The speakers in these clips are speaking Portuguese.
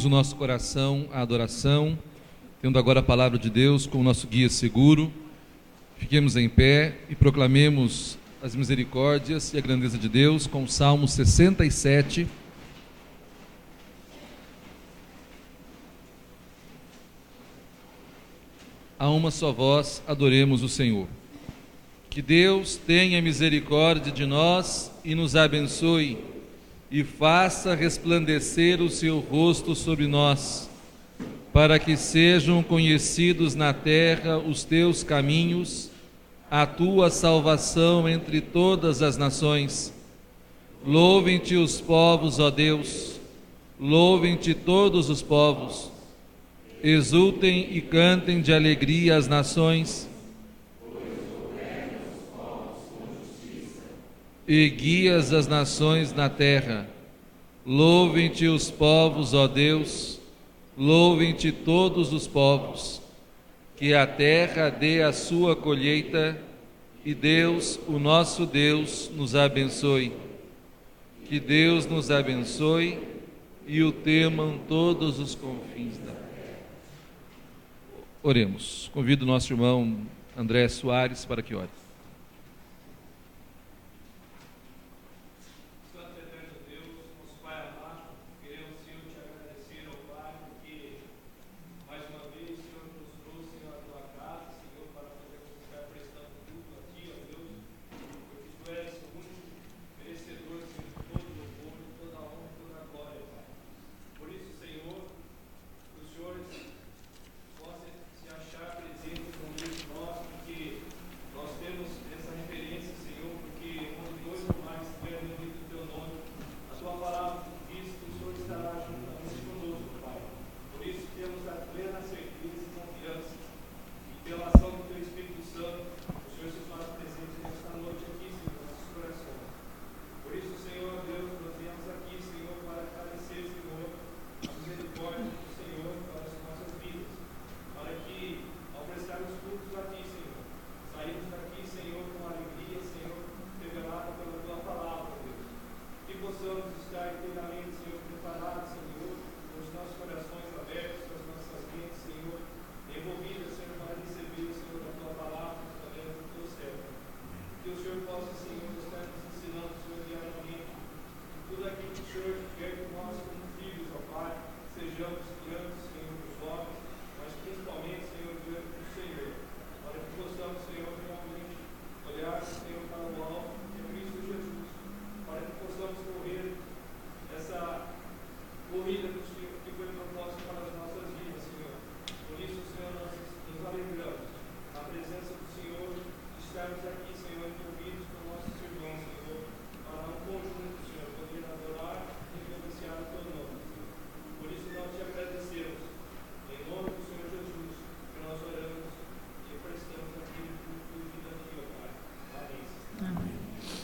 Dirigimos o nosso coração à adoração, tendo agora a palavra de Deus como nosso guia seguro. Fiquemos em pé e proclamemos as misericórdias e a grandeza de Deus com o Salmo 67. A uma só voz adoremos o Senhor. Que Deus tenha misericórdia de nós e nos abençoe, e faça resplandecer o seu rosto sobre nós, para que sejam conhecidos na terra os teus caminhos, a tua salvação entre todas as nações. Louvem-te os povos, ó Deus, louvem-te todos os povos. Exultem e cantem de alegria as nações, e guias as nações na terra. Louvem-te os povos, ó Deus, louvem-te todos os povos. Que a terra dê a sua colheita, e Deus, o nosso Deus, nos abençoe. Que Deus nos abençoe e o temam todos os confins da terra. Oremos. Convido o nosso irmão André Soares para que ore.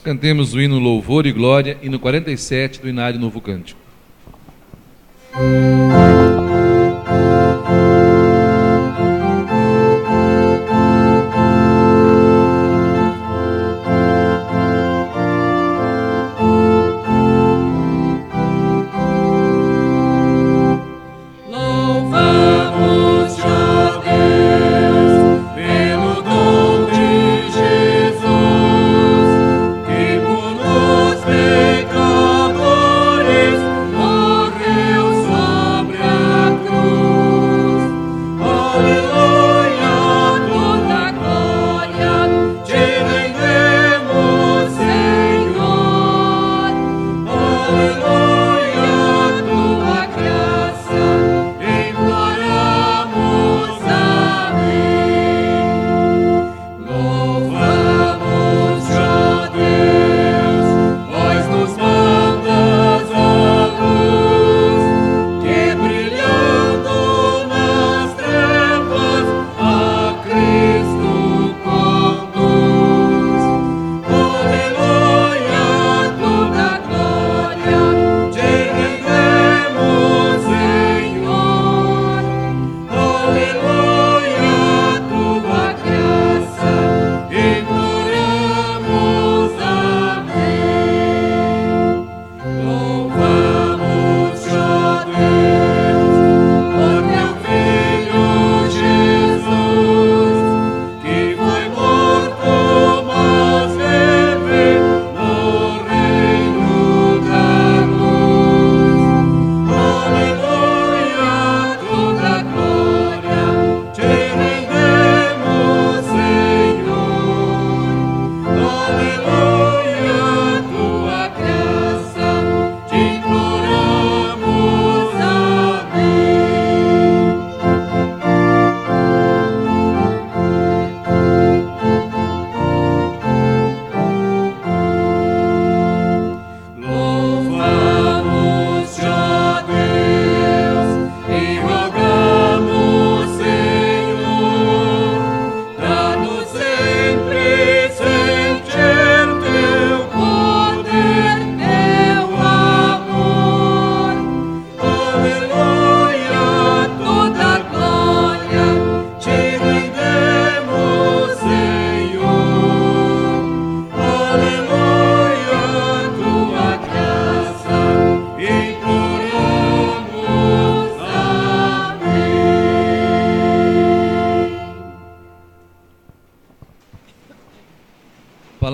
Cantemos o hino Louvor e Glória, hino 47 do Inário Novo Cântico. Sobre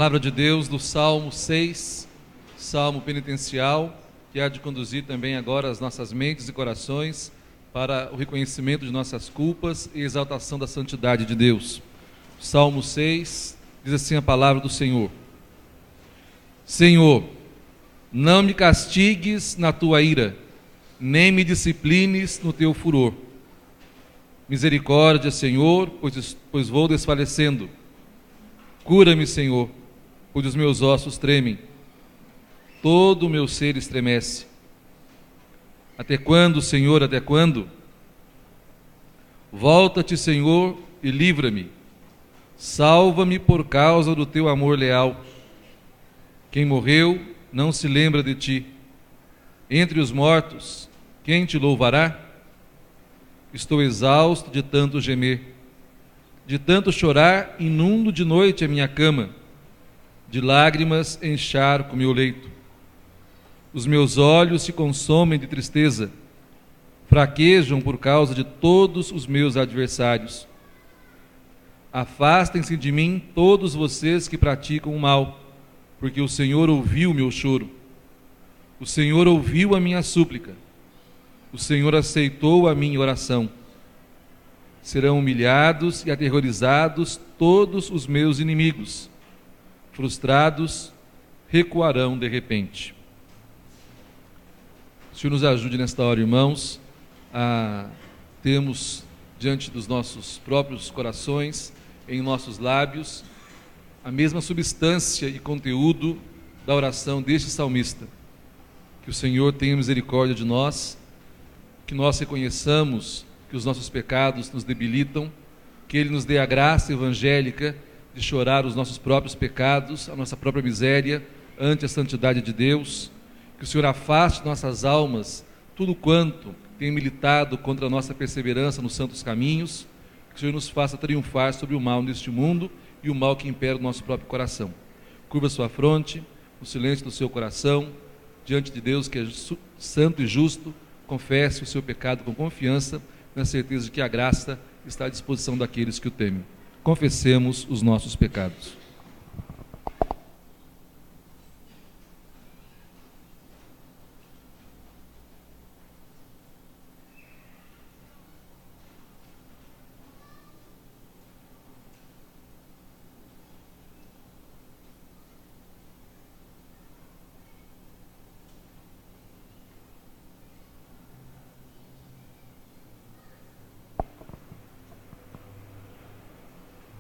Palavra de Deus do Salmo 6, Salmo penitencial, que há de conduzir também agora as nossas mentes e corações para o reconhecimento de nossas culpas e exaltação da santidade de Deus. Salmo 6, diz assim a palavra do Senhor: Senhor, não me castigues na tua ira, nem me disciplines no teu furor. Misericórdia, Senhor, pois vou desfalecendo. Cura-me, Senhor, pois os meus ossos tremem. Todo o meu ser estremece. Até quando, Senhor, até quando? Volta-te, Senhor, e livra-me. Salva-me por causa do teu amor leal. Quem morreu não se lembra de ti. Entre os mortos, quem te louvará? Estou exausto de tanto gemer. De tanto chorar, inundo de noite a minha cama. De lágrimas encharco meu leito. Os meus olhos se consomem de tristeza. Fraquejam por causa de todos os meus adversários. Afastem-se de mim todos vocês que praticam o mal, porque o Senhor ouviu o meu choro. O Senhor ouviu a minha súplica. O Senhor aceitou a minha oração. Serão humilhados e aterrorizados todos os meus inimigos. Frustrados, recuarão de repente. O Senhor nos ajude nesta hora, irmãos, a termos diante dos nossos próprios corações, em nossos lábios, a mesma substância e conteúdo da oração deste salmista. Que o Senhor tenha misericórdia de nós, que nós reconheçamos que os nossos pecados nos debilitam, que Ele nos dê a graça evangélica de chorar os nossos próprios pecados, a nossa própria miséria ante a santidade de Deus, que o Senhor afaste de nossas almas tudo quanto tem militado contra a nossa perseverança nos santos caminhos, que o Senhor nos faça triunfar sobre o mal neste mundo e o mal que impera o nosso próprio coração. Curva sua fronte, no silêncio do seu coração, diante de Deus que é santo e justo, confesse o seu pecado com confiança, na certeza de que a graça está à disposição daqueles que o temem. Confessemos os nossos pecados.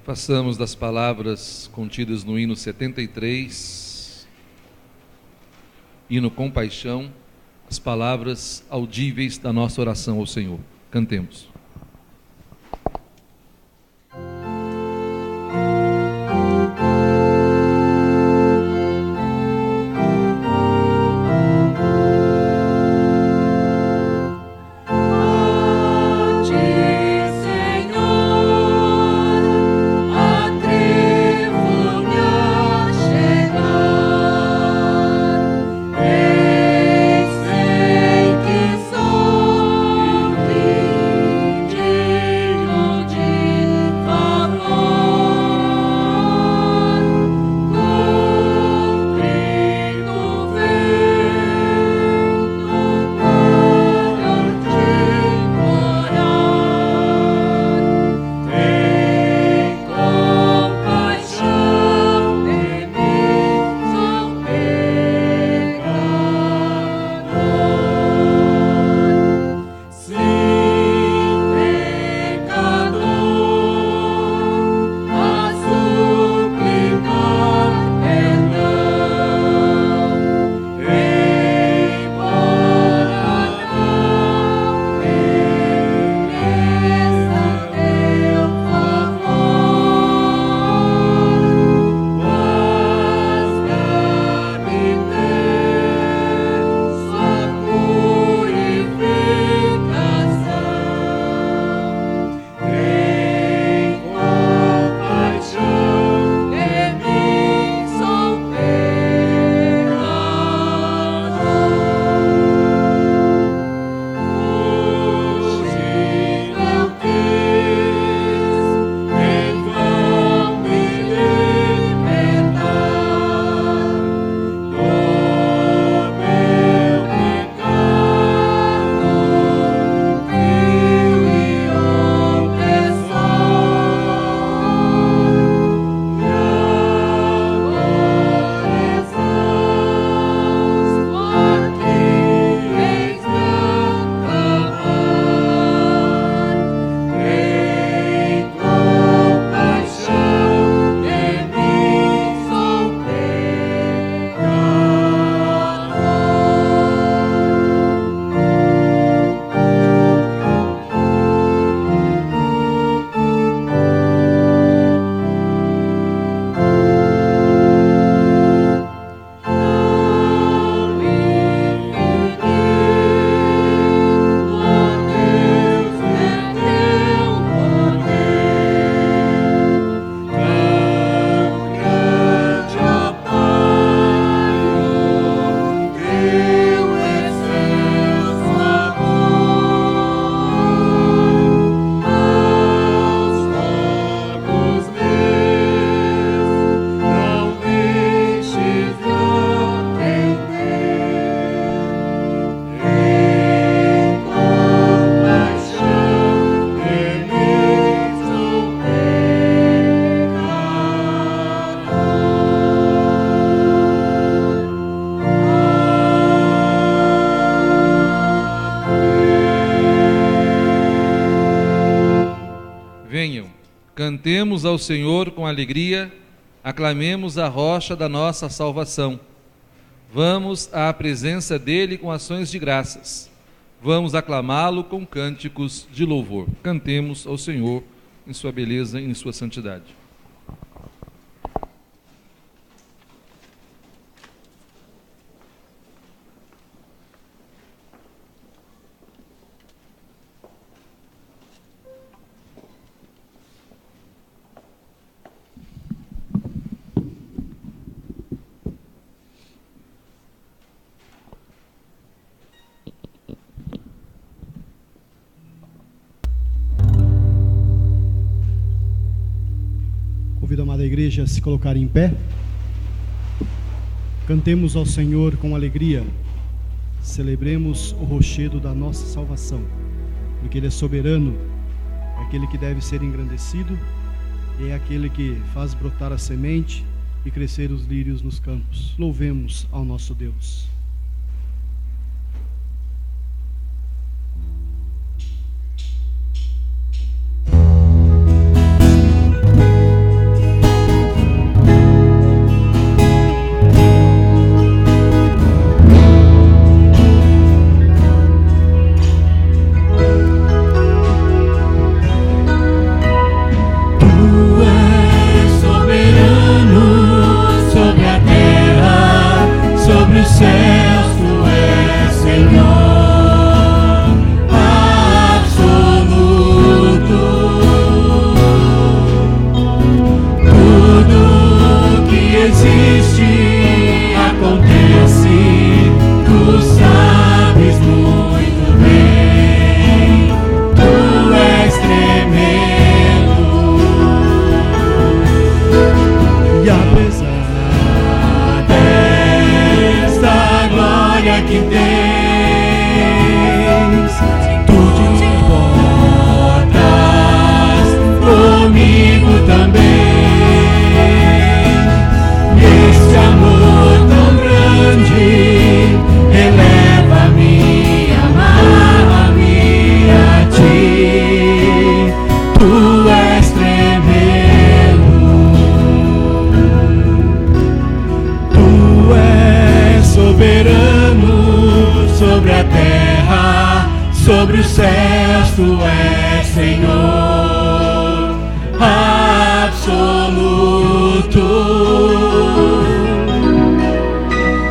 Façamos das palavras contidas no hino 73, hino Compaixão, as palavras audíveis da nossa oração ao Senhor. Cantemos. Cantemos ao Senhor com alegria, aclamemos a rocha da nossa salvação. Vamos à presença dele com ações de graças. Vamos aclamá-lo com cânticos de louvor. Cantemos ao Senhor em sua beleza e em sua santidade. Convido a amada igreja a se colocar em pé. Cantemos ao Senhor com alegria. Celebremos o rochedo da nossa salvação, porque Ele é soberano, é aquele que deve ser engrandecido e é aquele que faz brotar a semente e crescer os lírios nos campos. Louvemos ao nosso Deus. Sobre os céus tu és Senhor absoluto.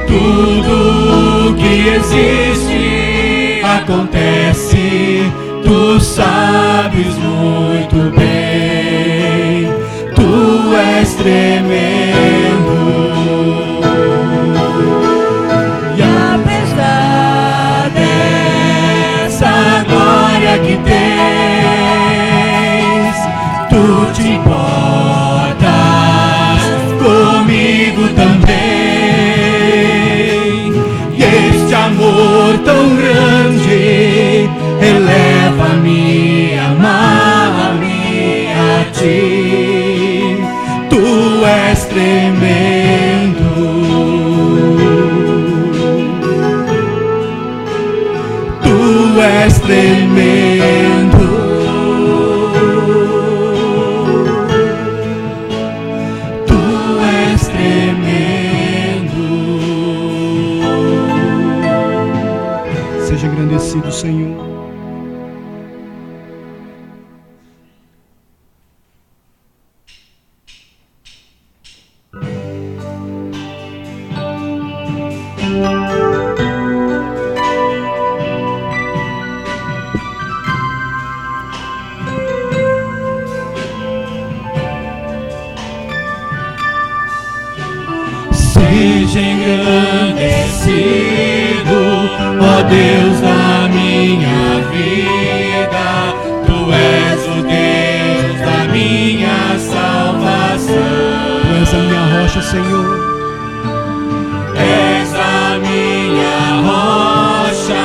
Tudo que existe acontece, tu sabes muito bem. Tu és tremendo. Que tens, tu te importas comigo também. E este amor tão grande eleva-me, amar-me a ti. Tu és tremendo. Tu és tremendo. Tu és tremendo. Seja engrandecido, Senhor. Seja engrandecido, ó Deus da minha vida. Tu és o Deus da minha salvação. Tu és a minha rocha, Senhor. És a minha rocha,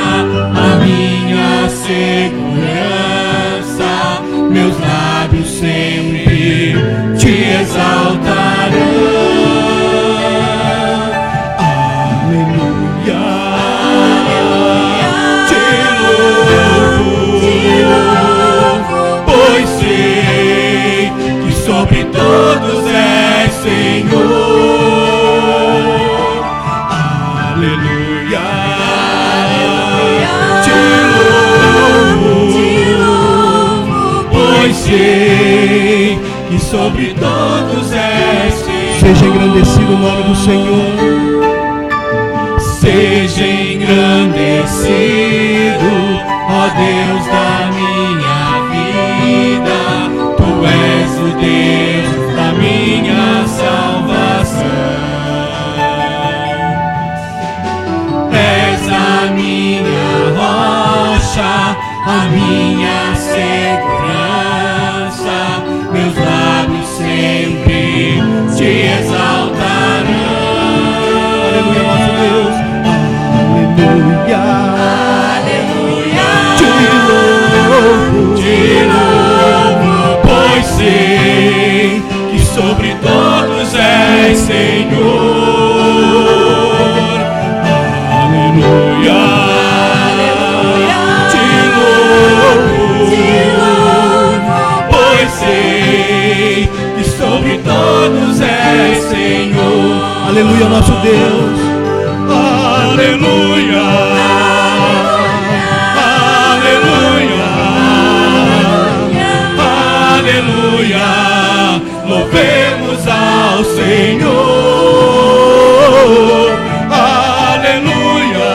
a minha segurança. Meus lábios sempre te exaltarão. sobre todos és Senhor. Seja engrandecido o nome do Senhor. Seja engrandecido, ó Deus da minha vida. Tu és o Deus da minha salvação. És a minha rocha, a minha segurança. Meus lábios sempre te exaltarão. Aleluia, nosso Deus. Aleluia. Aleluia. Te louvo, pois sei que sobre todos és Senhor. Aleluia. Te louvo, pois sei que sobre todos és Senhor. Aleluia, nosso Deus. Aleluia. Aleluia. Aleluia. Louvemos ao Senhor. Aleluia.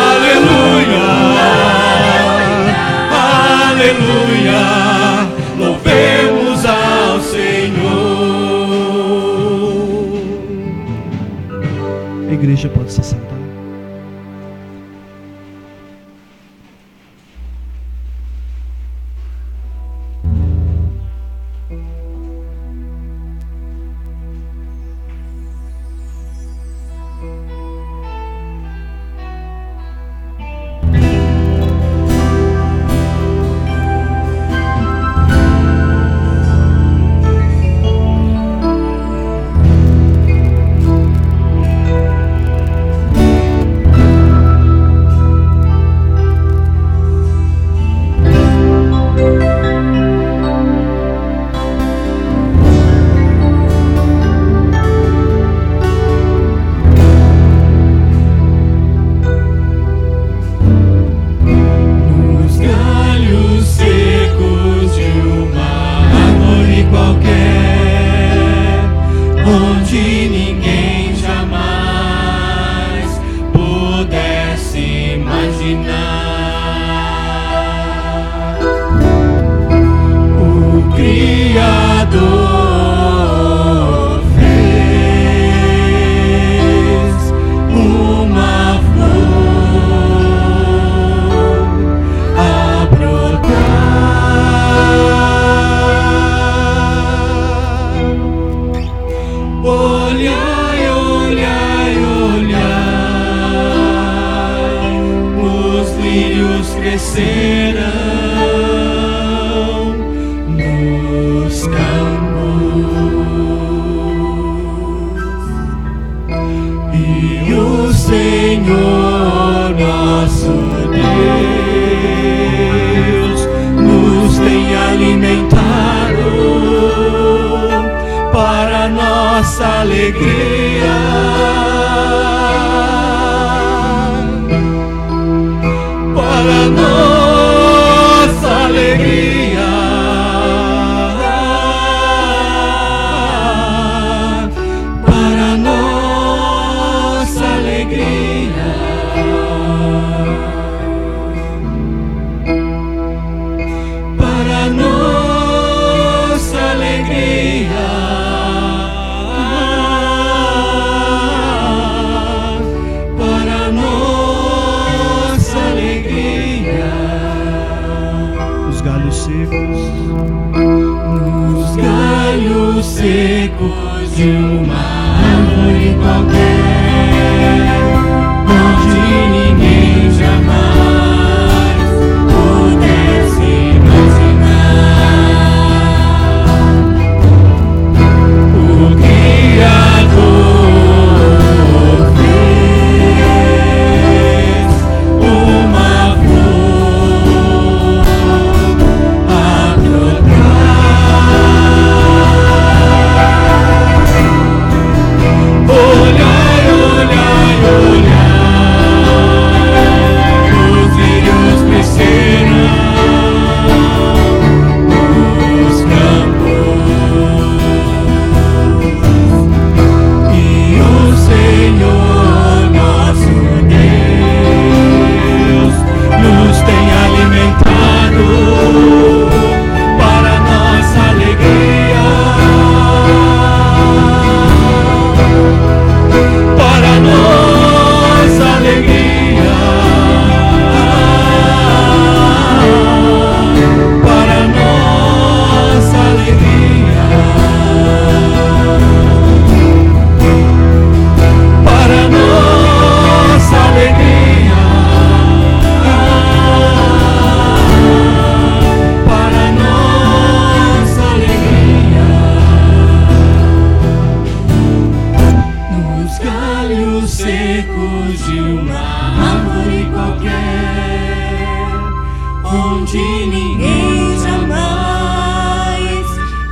Aleluia. Aleluia. Louvemos ao Senhor. A igreja pode se sentar. ecos de uma árvore qualquer, onde ninguém jamais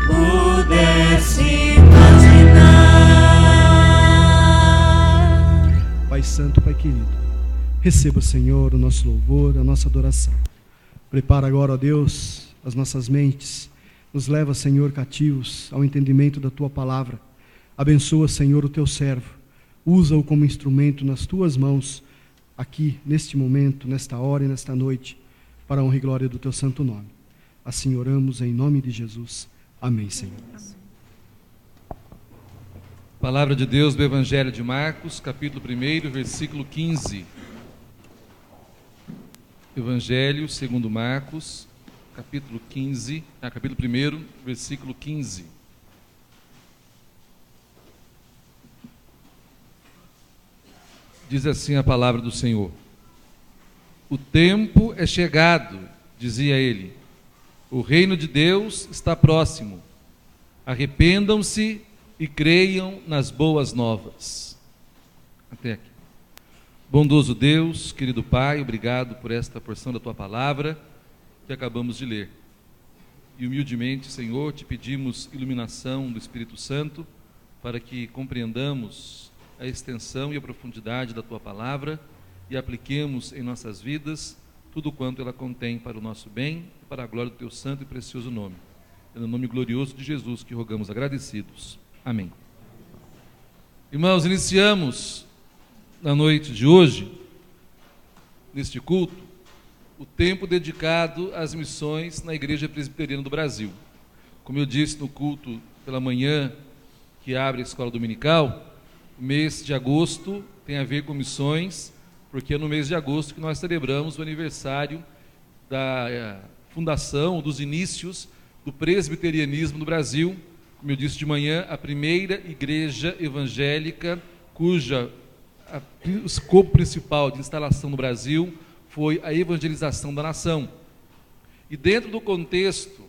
pudesse imaginar. Pai Santo, Pai querido, receba, Senhor, o nosso louvor, a nossa adoração. Prepara agora, ó Deus, as nossas mentes. Nos leva, Senhor, cativos ao entendimento da Tua palavra. Abençoa, Senhor, o Teu servo. Usa-o como instrumento nas Tuas mãos, aqui, neste momento, nesta hora e nesta noite, para a honra e glória do Teu santo nome. Assim oramos em nome de Jesus. Amém, Senhor. Palavra de Deus do Evangelho de Marcos, capítulo 1, versículo 15. Evangelho segundo Marcos, capítulo 1, versículo 15. Diz assim a palavra do Senhor: o tempo é chegado, dizia ele, o reino de Deus está próximo. Arrependam-se e creiam nas boas novas. Até aqui. Bondoso Deus, querido Pai, obrigado por esta porção da Tua palavra que acabamos de ler. E humildemente, Senhor, te pedimos iluminação do Espírito Santo para que compreendamos a extensão e a profundidade da Tua palavra e apliquemos em nossas vidas tudo quanto ela contém para o nosso bem e para a glória do Teu santo e precioso nome. É no nome glorioso de Jesus que rogamos agradecidos. Amém. Irmãos, iniciamos na noite de hoje, neste culto, o tempo dedicado às missões na Igreja Presbiteriana do Brasil. Como eu disse no culto pela manhã, que abre a escola dominical, o mês de agosto tem a ver com missões, porque é no mês de agosto que nós celebramos o aniversário da fundação, dos inícios do presbiterianismo no Brasil. Como eu disse de manhã, a primeira igreja evangélica cuja o escopo principal de instalação no Brasil foi a evangelização da nação. E dentro do contexto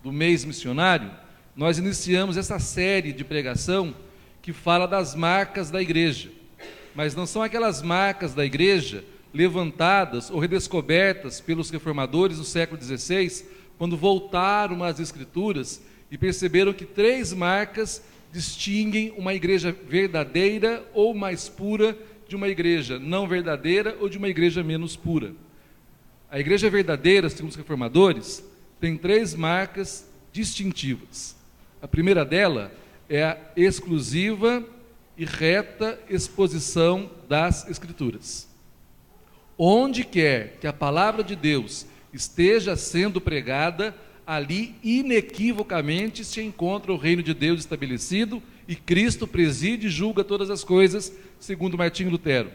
do mês missionário, nós iniciamos essa série de pregação que fala das marcas da igreja. Mas não são aquelas marcas da igreja levantadas ou redescobertas pelos reformadores do século XVI, quando voltaram às Escrituras e perceberam que 3 marcas distinguem uma igreja verdadeira ou mais pura de uma igreja não verdadeira ou de uma igreja menos pura. A igreja verdadeira, segundo os reformadores, tem 3 marcas distintivas. A primeira dela é a exclusiva e reta exposição das Escrituras. Onde quer que a palavra de Deus esteja sendo pregada, ali inequivocamente se encontra o reino de Deus estabelecido e Cristo preside e julga todas as coisas, segundo Martinho Lutero.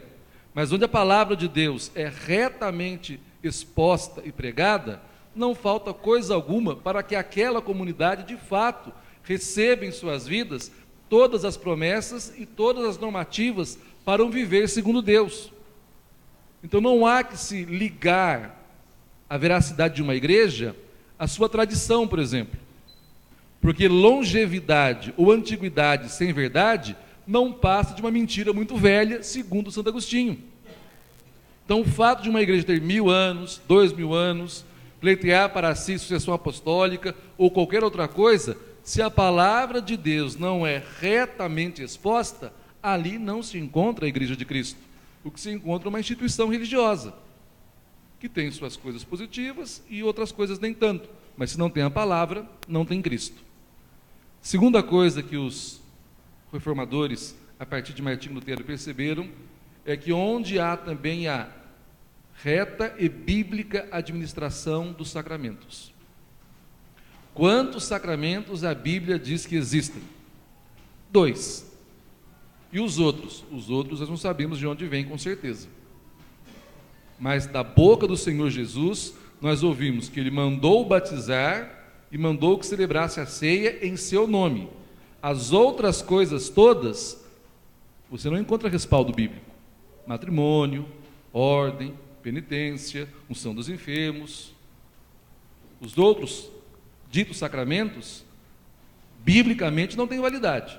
Mas onde a palavra de Deus é retamente exposta e pregada, não falta coisa alguma para que aquela comunidade de fato receba em suas vidas todas as promessas e todas as normativas para um viver segundo Deus. Então não há que se ligar à veracidade de uma igreja à sua tradição, por exemplo, porque longevidade ou antiguidade sem verdade não passa de uma mentira muito velha, segundo Santo Agostinho. Então o fato de uma igreja ter 1000 anos, 2000 anos, pleitear para si sucessão apostólica ou qualquer outra coisa, se a palavra de Deus não é retamente exposta, ali não se encontra a igreja de Cristo. O que se encontra é uma instituição religiosa, que tem suas coisas positivas e outras coisas nem tanto, mas se não tem a palavra, não tem Cristo. Segunda coisa que os reformadores, a partir de Martinho Lutero, perceberam, é que onde há também a reta e bíblica administração dos sacramentos. Quantos sacramentos a Bíblia diz que existem? 2. E os outros? Os outros nós não sabemos de onde vêm com certeza. Mas da boca do Senhor Jesus, nós ouvimos que Ele mandou batizar e mandou que celebrasse a ceia em seu nome. As outras coisas todas, você não encontra respaldo bíblico. Matrimônio, ordem, penitência, unção dos enfermos. Os outros ditos sacramentos, biblicamente não têm validade.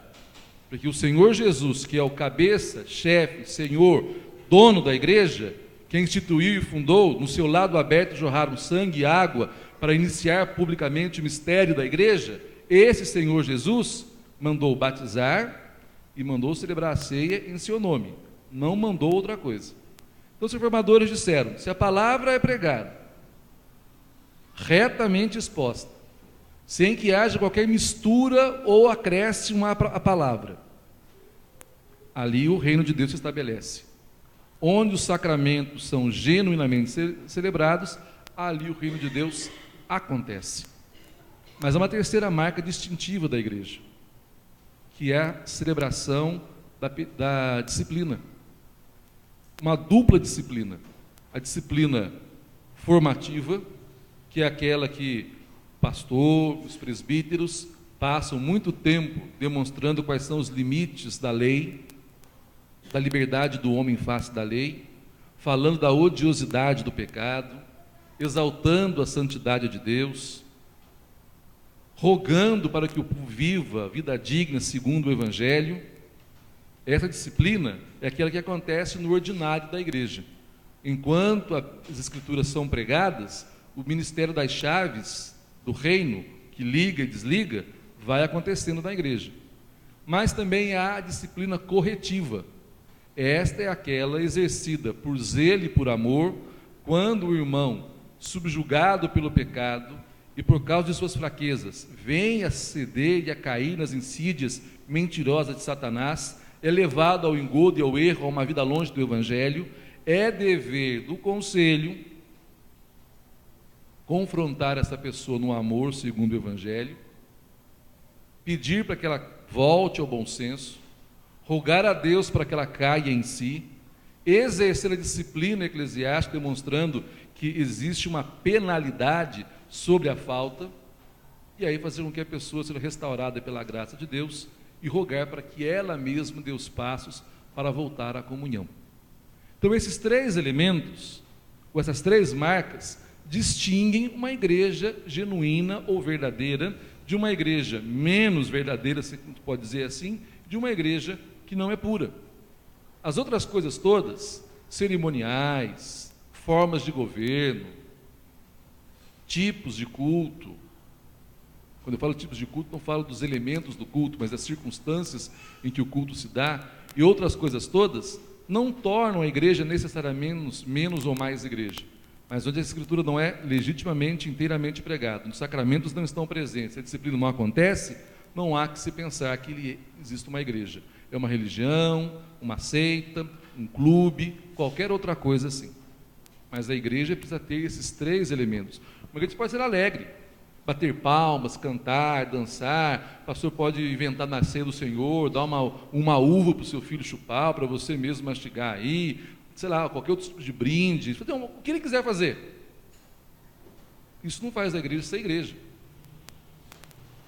Porque o Senhor Jesus, que é o cabeça, chefe, Senhor, dono da igreja, que instituiu e fundou, no seu lado aberto jorraram sangue e água para iniciar publicamente o mistério da igreja, esse Senhor Jesus mandou batizar e mandou celebrar a ceia em seu nome, não mandou outra coisa. Então os reformadores disseram, se a palavra é pregada, retamente exposta, sem que haja qualquer mistura ou acréscimo à palavra, ali o reino de Deus se estabelece. Onde os sacramentos são genuinamente celebrados, ali o reino de Deus acontece. Mas há uma terceira marca distintiva da igreja, que é a celebração da disciplina. Uma dupla disciplina. A disciplina formativa, que é aquela que o pastor, os presbíteros passam muito tempo demonstrando quais são os limites da lei, da liberdade do homem em face da lei, falando da odiosidade do pecado, exaltando a santidade de Deus, rogando para que o povo viva a vida digna segundo o Evangelho. Essa disciplina é aquela que acontece no ordinário da igreja. Enquanto as Escrituras são pregadas, o ministério das chaves do reino, que liga e desliga, vai acontecendo na igreja. Mas também há a disciplina corretiva. Esta é aquela exercida por zelo e por amor, quando o irmão, subjugado pelo pecado e por causa de suas fraquezas, vem a ceder e a cair nas insídias mentirosas de Satanás, é levado ao engodo e ao erro, a uma vida longe do Evangelho. É dever do conselho confrontar essa pessoa no amor segundo o Evangelho, pedir para que ela volte ao bom senso, rogar a Deus para que ela caia em si, exercer a disciplina eclesiástica, demonstrando que existe uma penalidade sobre a falta, e aí fazer com que a pessoa seja restaurada pela graça de Deus e rogar para que ela mesma dê os passos para voltar à comunhão. Então esses três elementos, ou essas três marcas, distinguem uma igreja genuína ou verdadeira de uma igreja menos verdadeira, se pode dizer assim, de uma igreja que não é pura. As outras coisas todas, cerimoniais, formas de governo, tipos de culto. Quando eu falo tipos de culto, não falo dos elementos do culto, mas das circunstâncias em que o culto se dá, e outras coisas todas, não tornam a igreja necessariamente menos ou mais igreja. Mas onde a Escritura não é legitimamente, inteiramente pregada, onde os sacramentos não estão presentes, a disciplina não acontece, não há que se pensar que existe uma igreja. É uma religião, uma seita, um clube, qualquer outra coisa assim. Mas a igreja precisa ter esses três elementos. Uma igreja pode ser alegre, bater palmas, cantar, dançar. O pastor pode inventar na ceia do Senhor, dar uma uva para o seu filho chupar, para você mesmo mastigar aí, sei lá, qualquer outro tipo de brinde, o que ele quiser fazer. Isso não faz da igreja ser igreja.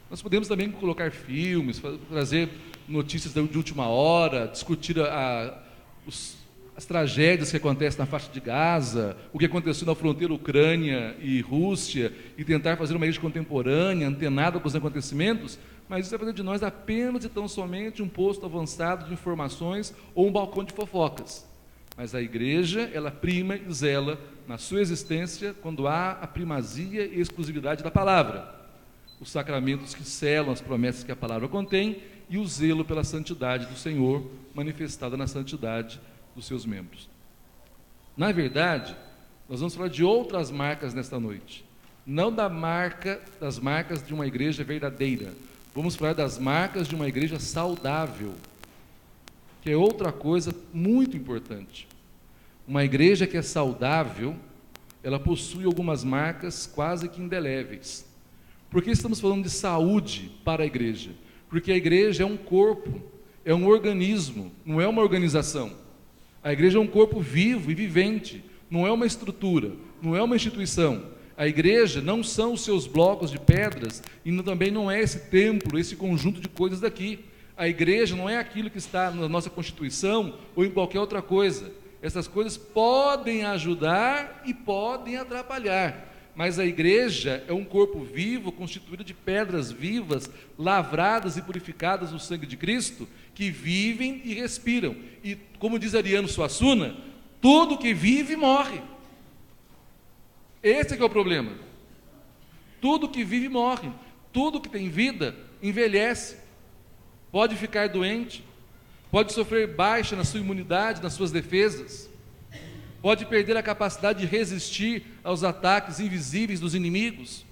Nós podemos também colocar filmes, trazer notícias de última hora, discutir as tragédias que acontecem na faixa de Gaza, o que aconteceu na fronteira Ucrânia e Rússia, e tentar fazer uma igreja contemporânea, antenada com os acontecimentos, mas isso vai fazer de nós apenas e tão somente um posto avançado de informações ou um balcão de fofocas. Mas a igreja, ela prima e zela na sua existência quando há a primazia e exclusividade da palavra, os sacramentos que selam as promessas que a palavra contém e o zelo pela santidade do Senhor, manifestada na santidade dos seus membros. Na verdade, nós vamos falar de outras marcas nesta noite, não das marcas de uma igreja verdadeira, vamos falar das marcas de uma igreja saudável, que é outra coisa muito importante. Uma igreja que é saudável, ela possui algumas marcas quase que indeléveis. Por que estamos falando de saúde para a igreja? Porque a igreja é um corpo, é um organismo, não é uma organização. A igreja é um corpo vivo e vivente, não é uma estrutura, não é uma instituição. A igreja não são os seus blocos de pedras e também não é esse templo, esse conjunto de coisas daqui. A igreja não é aquilo que está na nossa Constituição ou em qualquer outra coisa. Essas coisas podem ajudar e podem atrapalhar, mas a igreja é um corpo vivo, constituído de pedras vivas, lavradas e purificadas no sangue de Cristo, que que vivem e respiram. E, como diz Ariano Suassuna, tudo que vive morre. Esse é que é o problema. Tudo que vive morre. Tudo que tem vida envelhece. Pode ficar doente. Pode sofrer baixa na sua imunidade, nas suas defesas. Pode perder a capacidade de resistir aos ataques invisíveis dos inimigos.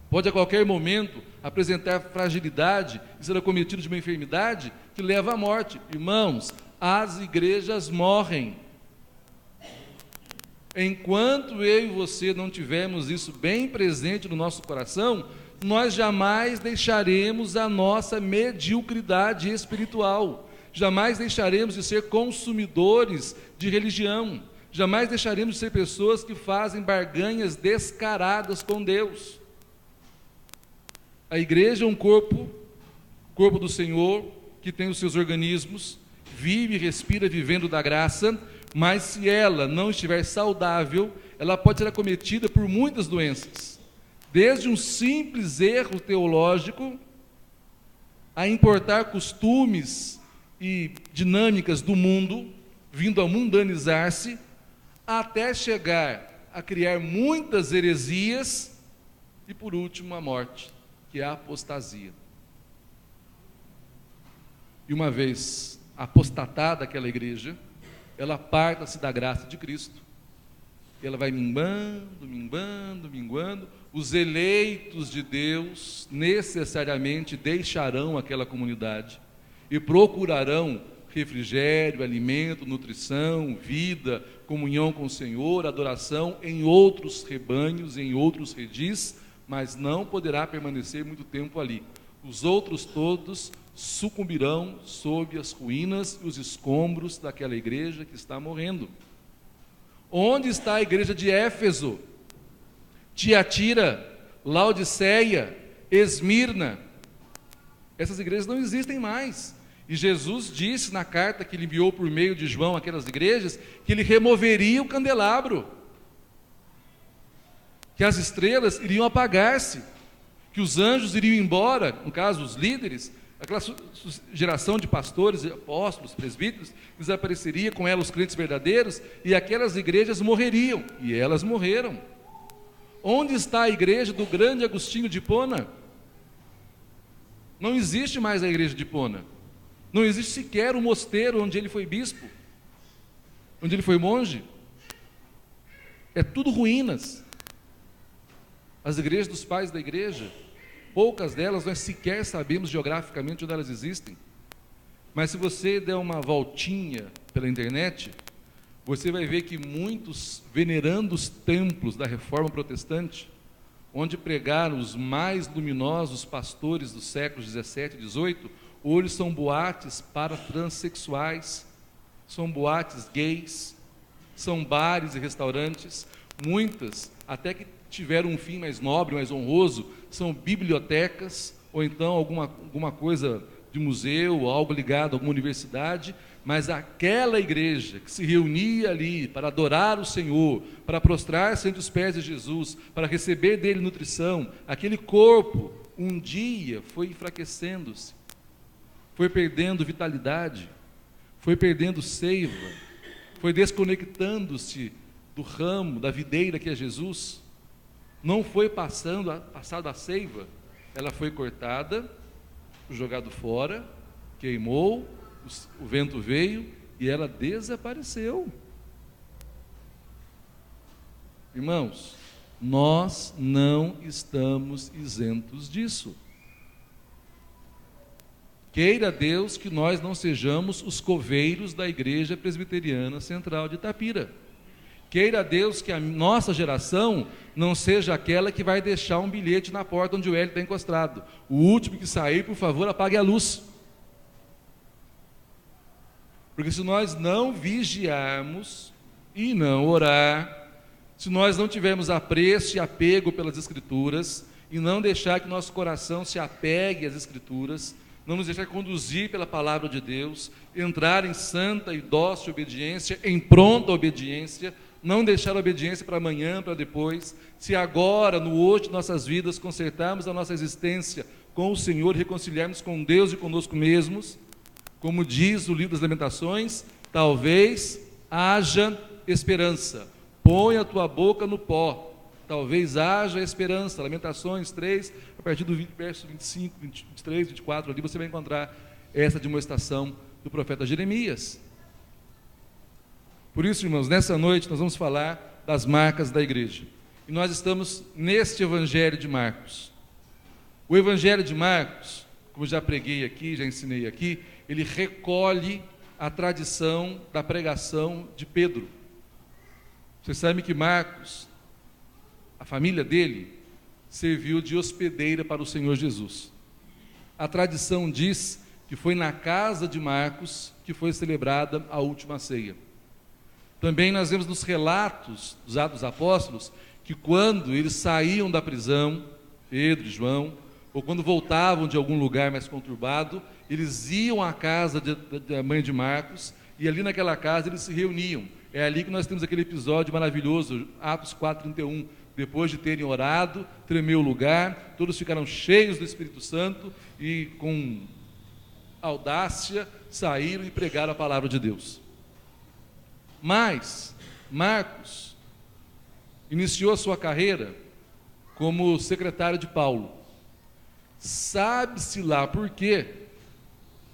Pode a qualquer momento apresentar fragilidade e ser acometido de uma enfermidade que leva à morte. Irmãos, as igrejas morrem. Enquanto eu e você não tivermos isso bem presente no nosso coração, nós jamais deixaremos a nossa mediocridade espiritual, jamais deixaremos de ser consumidores de religião, jamais deixaremos de ser pessoas que fazem barganhas descaradas com Deus. A igreja é um corpo do Senhor, que tem os seus organismos, vive e respira vivendo da graça, mas se ela não estiver saudável, ela pode ser acometida por muitas doenças, desde um simples erro teológico, a importar costumes e dinâmicas do mundo, vindo a mundanizar-se, até chegar a criar muitas heresias e, por último, a morte, que é a apostasia. E uma vez apostatada aquela igreja, ela aparta-se da graça de Cristo, e ela vai minguando. Os eleitos de Deus necessariamente deixarão aquela comunidade e procurarão refrigério, alimento, nutrição, vida, comunhão com o Senhor, adoração em outros rebanhos, em outros redis, mas não poderá permanecer muito tempo ali. Os outros todos sucumbirão sob as ruínas e os escombros daquela igreja que está morrendo. Onde está a igreja de Éfeso, Tiatira, Laodiceia, Esmirna? Essas igrejas não existem mais. E Jesus disse na carta que ele enviou por meio de João àquelas igrejas, que ele removeria o candelabro, que as estrelas iriam apagar-se, que os anjos iriam embora, no caso os líderes, aquela geração de pastores, apóstolos, presbíteros, desapareceria, com ela os crentes verdadeiros, e aquelas igrejas morreriam, e elas morreram. Onde está a igreja do grande Agostinho de Hipona? Não existe mais a igreja de Hipona, não existe sequer o mosteiro onde ele foi bispo, onde ele foi monge. É tudo ruínas. As igrejas dos pais da igreja, poucas delas nós sequer sabemos geograficamente onde elas existem. Mas se você der uma voltinha pela internet, você vai ver que muitos venerandos templos da Reforma Protestante, onde pregaram os mais luminosos pastores dos séculos 17 e 18, hoje são boates para transexuais, são boates gays, são bares e restaurantes, muitas até que tiveram um fim mais nobre, mais honroso, são bibliotecas, ou então alguma coisa de museu, algo ligado a alguma universidade, mas aquela igreja que se reunia ali para adorar o Senhor, para prostrar-se ante os pés de Jesus, para receber dele nutrição, aquele corpo, um dia foi enfraquecendo-se, foi perdendo vitalidade, foi perdendo seiva, foi desconectando-se do ramo, da videira que é Jesus. Não foi passado a seiva, ela foi cortada, jogado fora, queimou, o vento veio e ela desapareceu. Irmãos, nós não estamos isentos disso. Queira Deus que nós não sejamos os coveiros da Igreja Presbiteriana Central de Itapira. Queira Deus que a nossa geração não seja aquela que vai deixar um bilhete na porta onde o Hélio está encostado. O último que sair, por favor, apague a luz. Porque se nós não vigiarmos e não orar, se nós não tivermos apreço e apego pelas Escrituras, e não deixar que nosso coração se apegue às Escrituras, não nos deixar conduzir pela palavra de Deus, entrar em santa e dócil obediência, em pronta obediência, não deixar a obediência para amanhã, para depois, se agora, no hoje de nossas vidas, consertarmos a nossa existência com o Senhor, reconciliarmos com Deus e conosco mesmos, Como diz o livro das Lamentações, talvez haja esperança. Põe a tua boca no pó, talvez haja esperança. Lamentações 3, a partir do verso 25, 23, 24, ali você vai encontrar essa demonstração do profeta Jeremias. Por isso, irmãos, nessa noite nós vamos falar das marcas da igreja. E nós estamos neste Evangelho de Marcos. O Evangelho de Marcos, como já preguei aqui, já ensinei aqui, ele recolhe a tradição da pregação de Pedro. Vocês sabem que Marcos, a família dele, serviu de hospedeira para o Senhor Jesus. A tradição diz que foi na casa de Marcos que foi celebrada a última ceia. Também nós vemos nos relatos dos Atos dos Apóstolos que quando eles saíam da prisão, Pedro e João, ou quando voltavam de algum lugar mais conturbado, eles iam à casa da mãe de Marcos, e ali naquela casa eles se reuniam. É ali que nós temos aquele episódio maravilhoso, Atos 4:31. Depois de terem orado, tremeu o lugar, todos ficaram cheios do Espírito Santo e com audácia saíram e pregaram a palavra de Deus. Mas Marcos iniciou a sua carreira como secretário de Paulo. Sabe-se lá por quê,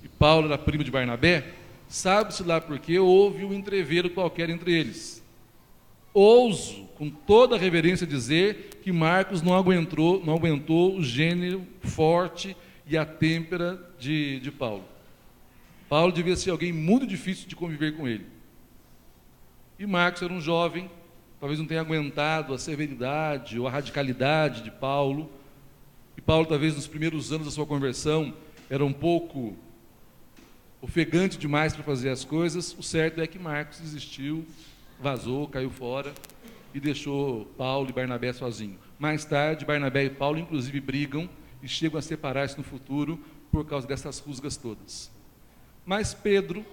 e Paulo era primo de Barnabé, sabe-se lá por quê, houve um entreveiro qualquer entre eles. Ouso, com toda a reverência, dizer que Marcos não aguentou o gênero forte e a têmpera de Paulo. Paulo devia ser alguém muito difícil de conviver com ele. E Marcos era um jovem, talvez não tenha aguentado a severidade ou a radicalidade de Paulo. E Paulo, talvez nos primeiros anos da sua conversão, era um pouco ofegante demais para fazer as coisas. O certo é que Marcos desistiu, vazou, caiu fora e deixou Paulo e Barnabé sozinhos. Mais tarde, Barnabé e Paulo, inclusive, brigam e chegam a separar-se no futuro por causa dessas rusgas todas. Mas Pedro,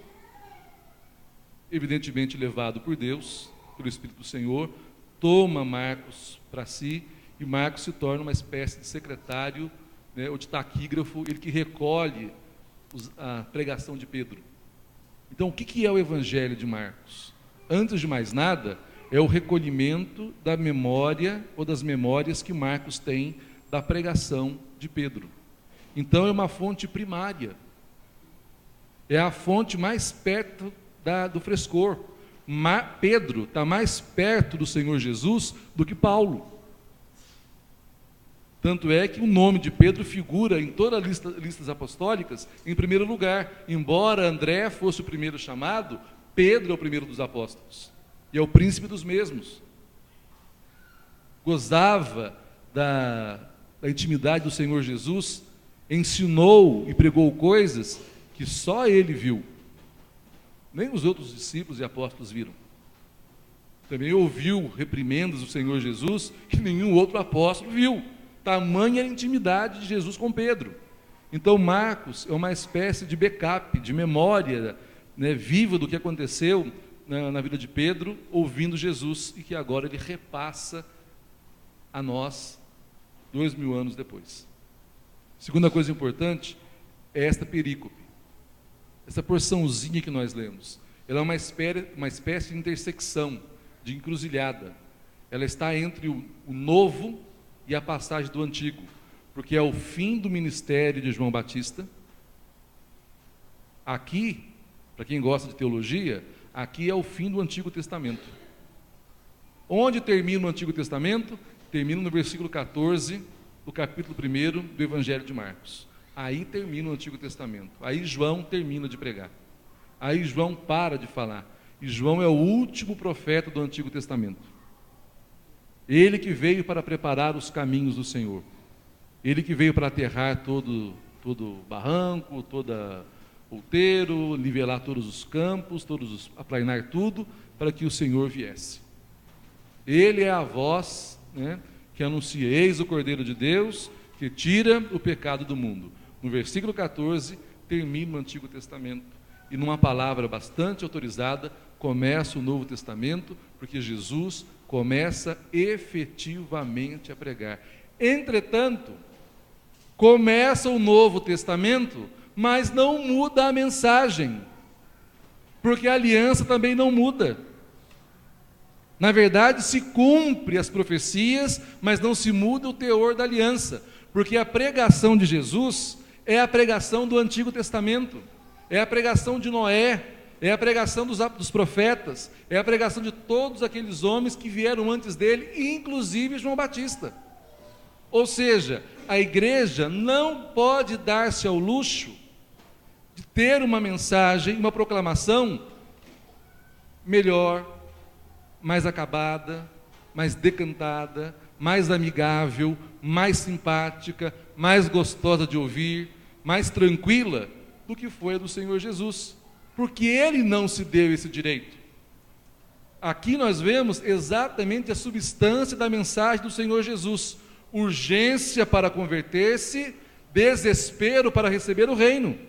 evidentemente levado por Deus, pelo Espírito do Senhor, toma Marcos para si, e Marcos se torna uma espécie de secretário, né, ou de taquígrafo, ele que recolhe a pregação de Pedro. Então, o que é o Evangelho de Marcos? Antes de mais nada, é o recolhimento da memória ou das memórias que Marcos tem da pregação de Pedro. Então, é uma fonte primária. É a fonte mais perto do frescor. Pedro está mais perto do Senhor Jesus do que Paulo. Tanto é que o nome de Pedro figura em todas as listas apostólicas em primeiro lugar. Embora André fosse o primeiro chamado, Pedro é o primeiro dos apóstolos. E é o príncipe dos mesmos. Gozava da intimidade do Senhor Jesus, ensinou e pregou coisas que só ele viu. Nem os outros discípulos e apóstolos viram. Também ouviu reprimendas do Senhor Jesus que nenhum outro apóstolo viu. Tamanha a intimidade de Jesus com Pedro. Então Marcos é uma espécie de backup, de memória, né, viva do que aconteceu na vida de Pedro, ouvindo Jesus, e que agora ele repassa a nós 2000 anos depois. Segunda coisa importante é esta perícope. Essa porçãozinha que nós lemos, ela é uma espécie de intersecção, de encruzilhada. Ela está entre o novo e a passagem do antigo, porque é o fim do ministério de João Batista. Aqui, para quem gosta de teologia, aqui é o fim do Antigo Testamento. Onde termina o Antigo Testamento? Termina no versículo 14 do capítulo 1 do Evangelho de Marcos. Aí termina o Antigo Testamento. Aí João termina de pregar. Aí João para de falar. E João é o último profeta do Antigo Testamento. Ele que veio para preparar os caminhos do Senhor. Ele que veio para aterrar todo barranco, todo outeiro, nivelar todos os campos, aplainar tudo, para que o Senhor viesse. Ele é a voz, né, que anuncia: eis o Cordeiro de Deus, que tira o pecado do mundo. No versículo 14, termina o Antigo Testamento. E numa palavra bastante autorizada, começa o Novo Testamento, porque Jesus começa efetivamente a pregar. Entretanto, começa o Novo Testamento, mas não muda a mensagem, porque a aliança também não muda. Na verdade, se cumpre as profecias, mas não se muda o teor da aliança, porque a pregação de Jesus é a pregação do Antigo Testamento, é a pregação de Noé, é a pregação dos profetas, é a pregação de todos aqueles homens que vieram antes dele, inclusive João Batista. Ou seja, a igreja não pode dar-se ao luxo de ter uma mensagem, uma proclamação melhor, mais acabada, mais decantada, mais amigável, mais simpática, mais gostosa de ouvir, mais tranquila do que foi a do Senhor Jesus, porque Ele não se deu esse direito. Aqui nós vemos exatamente a substância da mensagem do Senhor Jesus: urgência para converter-se, desespero para receber o reino.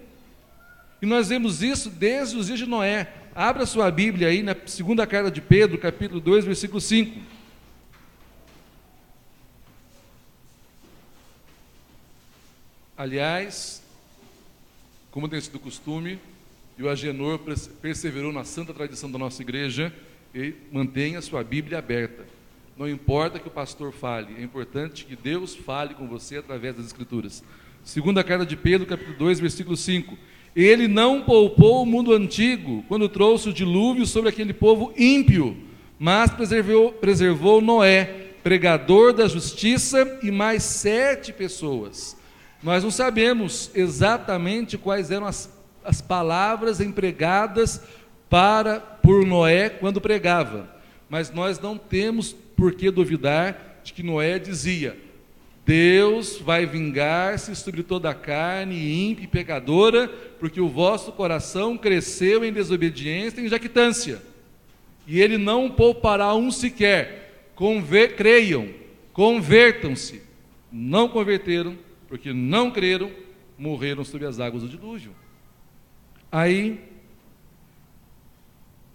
E nós vemos isso desde os dias de Noé. Abra sua Bíblia aí na segunda carta de Pedro, capítulo 2, versículo 5. Aliás, como tem sido costume, e o Agenor perseverou na santa tradição da nossa igreja, e mantenha sua Bíblia aberta. Não importa que o pastor fale, é importante que Deus fale com você através das Escrituras. Segunda carta de Pedro, capítulo 2, versículo 5. Ele não poupou o mundo antigo, quando trouxe o dilúvio sobre aquele povo ímpio, mas preservou Noé, pregador da justiça, e mais 7 pessoas. Nós não sabemos exatamente quais eram as palavras empregadas por Noé quando pregava, mas nós não temos por que duvidar de que Noé dizia: Deus vai vingar-se sobre toda a carne ímpia e pecadora, porque o vosso coração cresceu em desobediência e em jactância, e Ele não poupará um sequer. Creiam, convertam-se. Não converteram, porque não creram, morreram sob as águas do dilúvio. Aí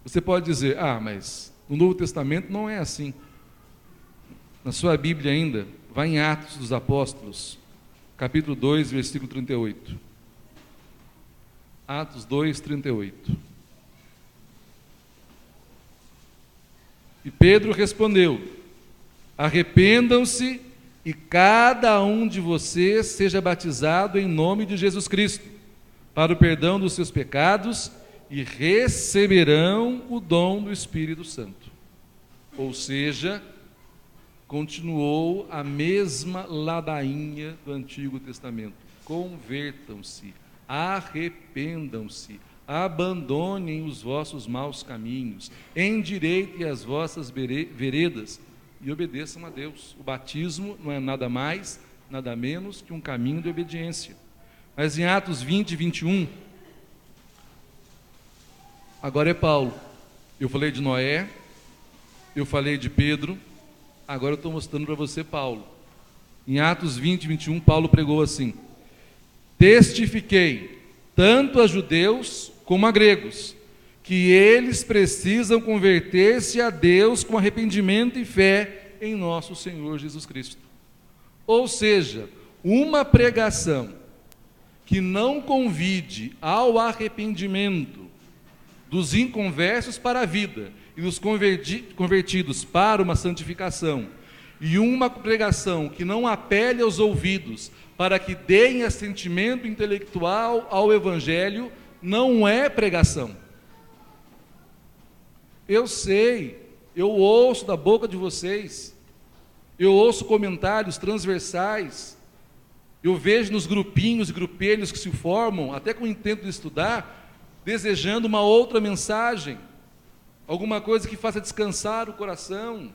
você pode dizer: mas no Novo Testamento não é assim. Na sua Bíblia ainda, vai em Atos dos Apóstolos, capítulo 2, versículo 38. Atos 2, 38. E Pedro respondeu: arrependam-se e cada um de vocês seja batizado em nome de Jesus Cristo, para o perdão dos seus pecados, e receberão o dom do Espírito Santo. Ou seja, continuou a mesma ladainha do Antigo Testamento: convertam-se, arrependam-se, abandonem os vossos maus caminhos, endireitem as vossas veredas e obedeçam a Deus. O batismo não é nada mais, nada menos que um caminho de obediência. Mas em Atos 20 e 21, agora é Paulo. Eu falei de Noé, eu falei de Pedro, agora eu estou mostrando para você Paulo. Em Atos 20 e 21, Paulo pregou assim: testifiquei, tanto a judeus como a gregos, que eles precisam converter-se a Deus com arrependimento e fé em nosso Senhor Jesus Cristo. Ou seja, uma pregação que não convide ao arrependimento dos inconversos para a vida e dos convertidos para uma santificação, e uma pregação que não apele aos ouvidos para que deem assentimento intelectual ao Evangelho, não é pregação. Eu sei, eu ouço da boca de vocês, eu ouço comentários transversais, eu vejo nos grupinhos e grupelhos que se formam, até com o intento de estudar, desejando uma outra mensagem, alguma coisa que faça descansar o coração,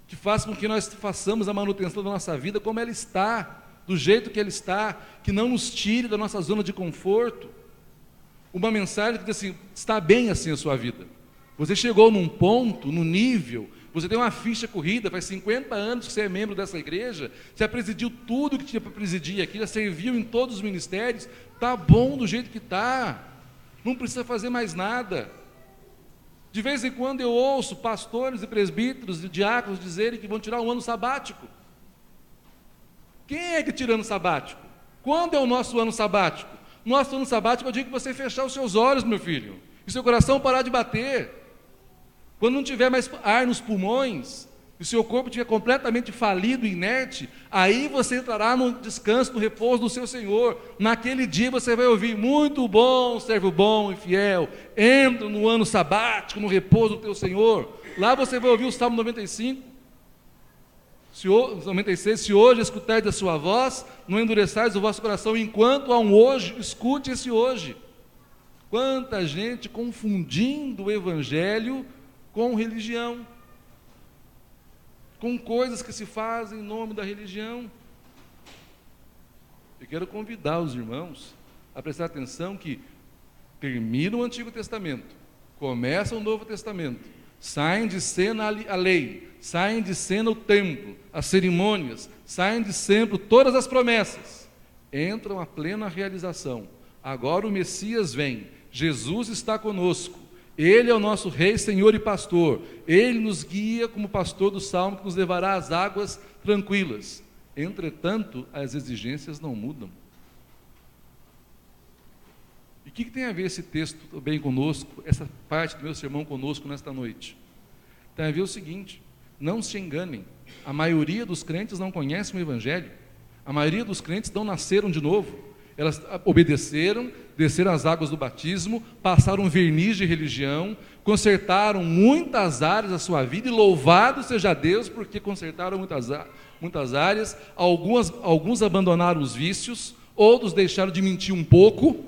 que faça com que nós façamos a manutenção da nossa vida como ela está, do jeito que ela está, que não nos tire da nossa zona de conforto. Uma mensagem que diz assim: está bem assim a sua vida. Você chegou num ponto, num nível, você tem uma ficha corrida, faz 50 anos que você é membro dessa igreja, já presidiu tudo que tinha para presidir aqui, já serviu em todos os ministérios, está bom do jeito que está, não precisa fazer mais nada. De vez em quando eu ouço pastores e presbíteros e diáconos dizerem que vão tirar um ano sabático. Quem é que tira ano sabático? Quando é o nosso ano sabático? Nosso ano sabático é o dia que você fechar os seus olhos, meu filho, e seu coração parar de bater. Quando não tiver mais ar nos pulmões, e o seu corpo estiver completamente falido, inerte, aí você entrará no descanso, no repouso do seu Senhor. Naquele dia você vai ouvir: muito bom, servo bom e fiel, entra no ano sabático, no repouso do teu Senhor. Lá você vai ouvir o Salmo 95, 96, se hoje escutardes a sua voz, não endureçais o vosso coração. Enquanto há um hoje, escute esse hoje. Quanta gente confundindo o Evangelho com religião, com coisas que se fazem em nome da religião. Eu quero convidar os irmãos a prestar atenção que termina o Antigo Testamento, começa o Novo Testamento, saem de cena a lei, saem de cena o templo, as cerimônias, saem de cena todas as promessas, entram a plena realização. Agora o Messias vem, Jesus está conosco, Ele é o nosso Rei, Senhor e Pastor. Ele nos guia como pastor do Salmo, que nos levará às águas tranquilas. Entretanto, as exigências não mudam. E o que tem a ver esse texto também conosco, essa parte do meu sermão conosco nesta noite? Tem a ver o seguinte: não se enganem, a maioria dos crentes não conhece o Evangelho. A maioria dos crentes não nasceram de novo. Elas obedeceram, desceram as águas do batismo, passaram verniz de religião, consertaram muitas áreas da sua vida, e louvado seja Deus, porque consertaram muitas áreas. Alguns abandonaram os vícios, outros deixaram de mentir um pouco,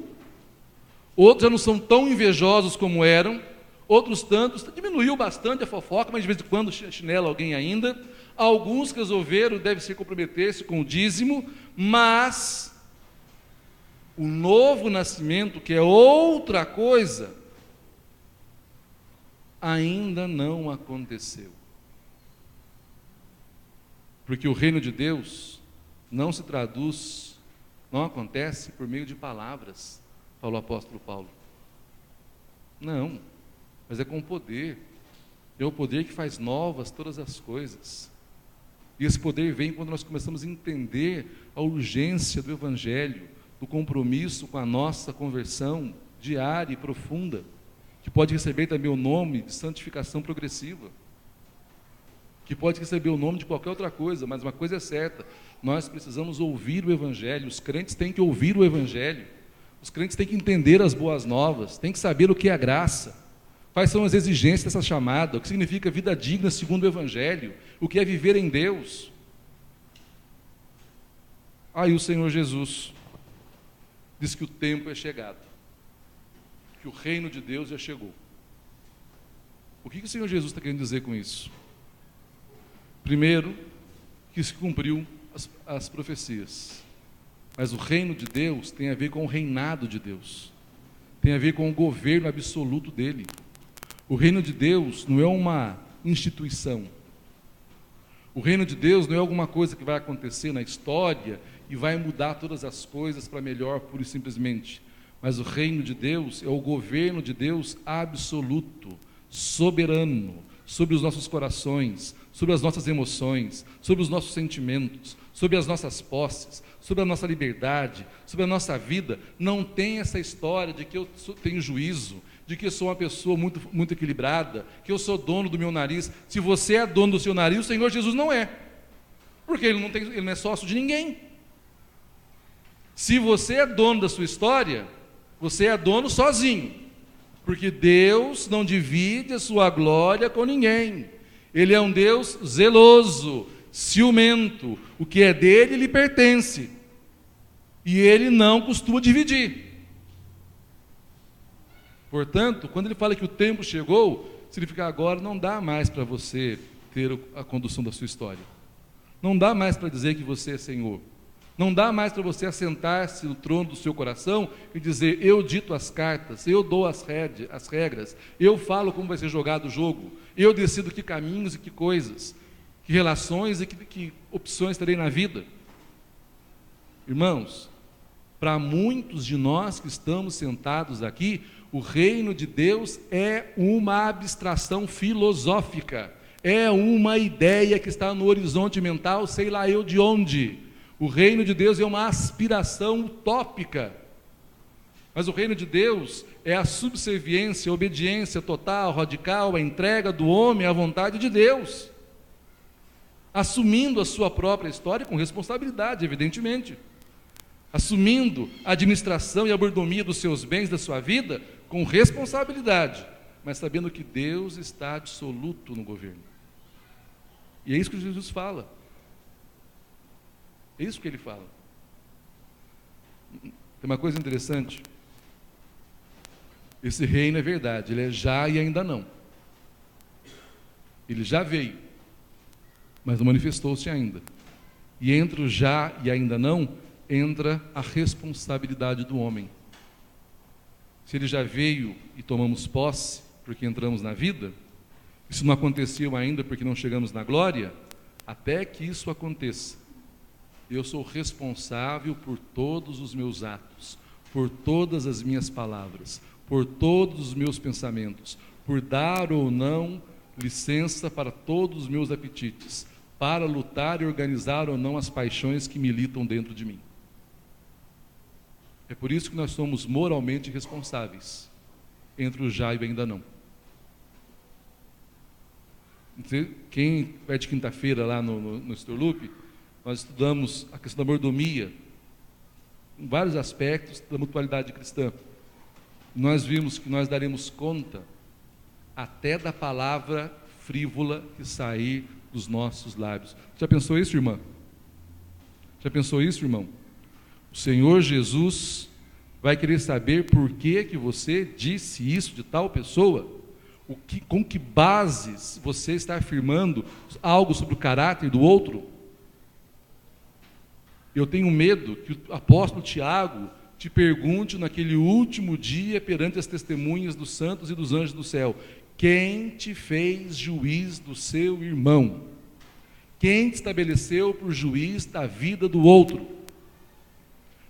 outros já não são tão invejosos como eram, outros tantos, diminuiu bastante a fofoca, mas de vez em quando chinela alguém ainda. Alguns resolveram, deve ser comprometer-se com o dízimo, mas o novo nascimento, que é outra coisa, ainda não aconteceu. Porque o reino de Deus não se traduz, não acontece por meio de palavras, falou o apóstolo Paulo. Não, mas é com poder. É o poder que faz novas todas as coisas. E esse poder vem quando nós começamos a entender a urgência do Evangelho, do compromisso com a nossa conversão diária e profunda, que pode receber também o nome de santificação progressiva, que pode receber o nome de qualquer outra coisa, mas uma coisa é certa: nós precisamos ouvir o Evangelho. Os crentes têm que ouvir o Evangelho, os crentes têm que entender as boas novas, têm que saber o que é a graça, quais são as exigências dessa chamada, o que significa vida digna segundo o Evangelho, o que é viver em Deus. Aí o Senhor Jesus diz que o tempo é chegado, que o reino de Deus já chegou. O que o Senhor Jesus está querendo dizer com isso? Primeiro, que se cumpriu as profecias, mas o reino de Deus tem a ver com o reinado de Deus, tem a ver com o governo absoluto dele. O reino de Deus não é uma instituição, o reino de Deus não é alguma coisa que vai acontecer na história e vai mudar todas as coisas para melhor, pura e simplesmente. Mas o reino de Deus é o governo de Deus absoluto, soberano, sobre os nossos corações, sobre as nossas emoções, sobre os nossos sentimentos, sobre as nossas posses, sobre a nossa liberdade, sobre a nossa vida. Não tem essa história de que eu tenho juízo, de que eu sou uma pessoa muito equilibrada, que eu sou dono do meu nariz. Se você é dono do seu nariz, o Senhor Jesus não é, porque ele não é sócio de ninguém. Se você é dono da sua história, você é dono sozinho, porque Deus não divide a sua glória com ninguém. Ele é um Deus zeloso, ciumento. O que é dele lhe pertence, e ele não costuma dividir. Portanto, quando ele fala que o tempo chegou, significa agora não dá mais para você ter a condução da sua história, não dá mais para dizer que você é Senhor. Não dá mais para você assentar-se no trono do seu coração e dizer: eu dito as cartas, eu dou as regras, eu falo como vai ser jogado o jogo, eu decido que caminhos e que coisas, que relações e que opções terei na vida. Irmãos, para muitos de nós que estamos sentados aqui, o reino de Deus é uma abstração filosófica, é uma ideia que está no horizonte mental, sei lá eu de onde. O reino de Deus é uma aspiração utópica. Mas o reino de Deus é a subserviência, a obediência total, radical, a entrega do homem à vontade de Deus, assumindo a sua própria história com responsabilidade, evidentemente, assumindo a administração e a mordomia dos seus bens, da sua vida, com responsabilidade, mas sabendo que Deus está absoluto no governo. E é isso que Jesus fala. É isso que ele fala. Tem uma coisa interessante. Esse reino é verdade, ele é já e ainda não. Ele já veio, mas não manifestou-se ainda. E entre o já e ainda não, entra a responsabilidade do homem. Se ele já veio e tomamos posse, porque entramos na vida, isso não aconteceu ainda porque não chegamos na glória, até que isso aconteça, eu sou responsável por todos os meus atos, por todas as minhas palavras, por todos os meus pensamentos, por dar ou não licença para todos os meus apetites, para lutar e organizar ou não as paixões que militam dentro de mim. É por isso que nós somos moralmente responsáveis entre o já e o ainda não. Quem vai de quinta-feira lá no Storloop, nós estudamos a questão da mordomia, em vários aspectos da mutualidade cristã. Nós vimos que nós daremos conta até da palavra frívola que sair dos nossos lábios. Já pensou isso, irmã? Já pensou isso, irmão? O Senhor Jesus vai querer saber por que você disse isso de tal pessoa, com que bases você está afirmando algo sobre o caráter do outro. Eu tenho medo que o apóstolo Tiago te pergunte naquele último dia perante as testemunhas dos santos e dos anjos do céu: quem te fez juiz do seu irmão? Quem te estabeleceu por juiz da vida do outro?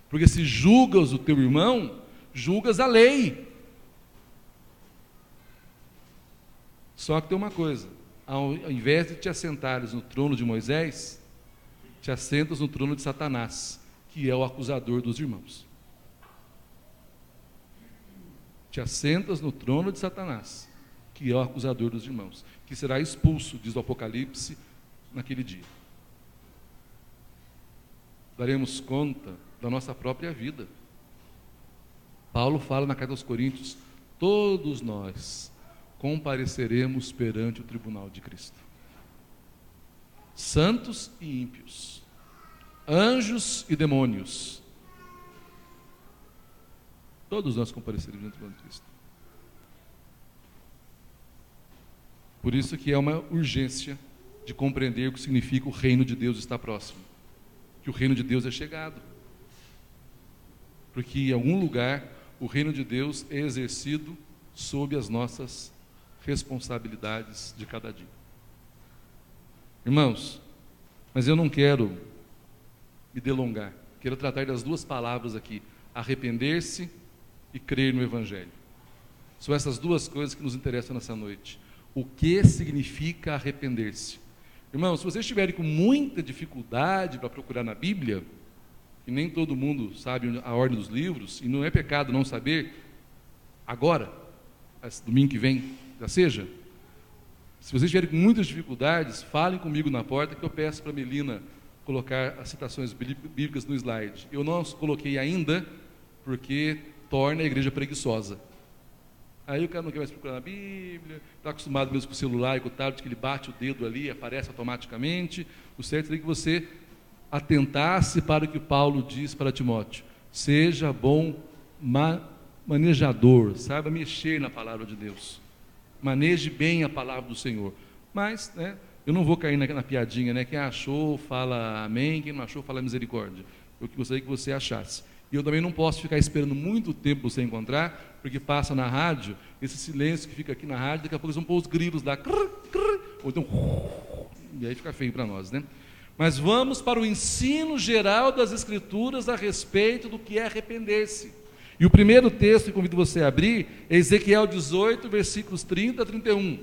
Porque se julgas o teu irmão, julgas a lei. Só que tem uma coisa: ao invés de te assentares no trono de Moisés, te assentas no trono de Satanás, que é o acusador dos irmãos. Te assentas no trono de Satanás, que é o acusador dos irmãos, que será expulso, diz o Apocalipse, naquele dia. Daremos conta da nossa própria vida. Paulo fala na carta aos Coríntios: todos nós compareceremos perante o tribunal de Cristo. Santos e ímpios, anjos e demônios, todos nós compareceremos diante do tribunal de Cristo. Por isso que é uma urgência de compreender o que significa o reino de Deus está próximo, que o reino de Deus é chegado, porque em algum lugar o reino de Deus é exercido sob as nossas responsabilidades de cada dia. Irmãos, mas eu não quero me delongar, quero tratar das duas palavras aqui: arrepender-se e crer no Evangelho. São essas duas coisas que nos interessam nessa noite. O que significa arrepender-se? Irmãos, se vocês estiverem com muita dificuldade para procurar na Bíblia, e nem todo mundo sabe a ordem dos livros, e não é pecado não saber, agora, domingo que vem, já seja. Se vocês estiverem com muitas dificuldades, falem comigo na porta, que eu peço para a Melina colocar as citações bíblicas no slide. Eu não as coloquei ainda, porque torna a igreja preguiçosa. Aí o cara não quer mais procurar na Bíblia, está acostumado mesmo com o celular e com o tablet, que ele bate o dedo ali e aparece automaticamente. O certo seria que você atentasse para o que Paulo diz para Timóteo: seja bom manejador, saiba mexer na palavra de Deus, maneje bem a palavra do Senhor. Mas, eu não vou cair na piadinha, quem achou fala amém, quem não achou fala misericórdia. Eu gostaria que você achasse. E eu também não posso ficar esperando muito tempo para você encontrar, porque passa na rádio, esse silêncio que fica aqui na rádio, daqui a pouco eles vão pôr os grilos lá, ou então, e aí fica feio para nós, Mas vamos para o ensino geral das Escrituras a respeito do que é arrepender-se. E o primeiro texto que convido você a abrir é Ezequiel 18, versículos 30 a 31.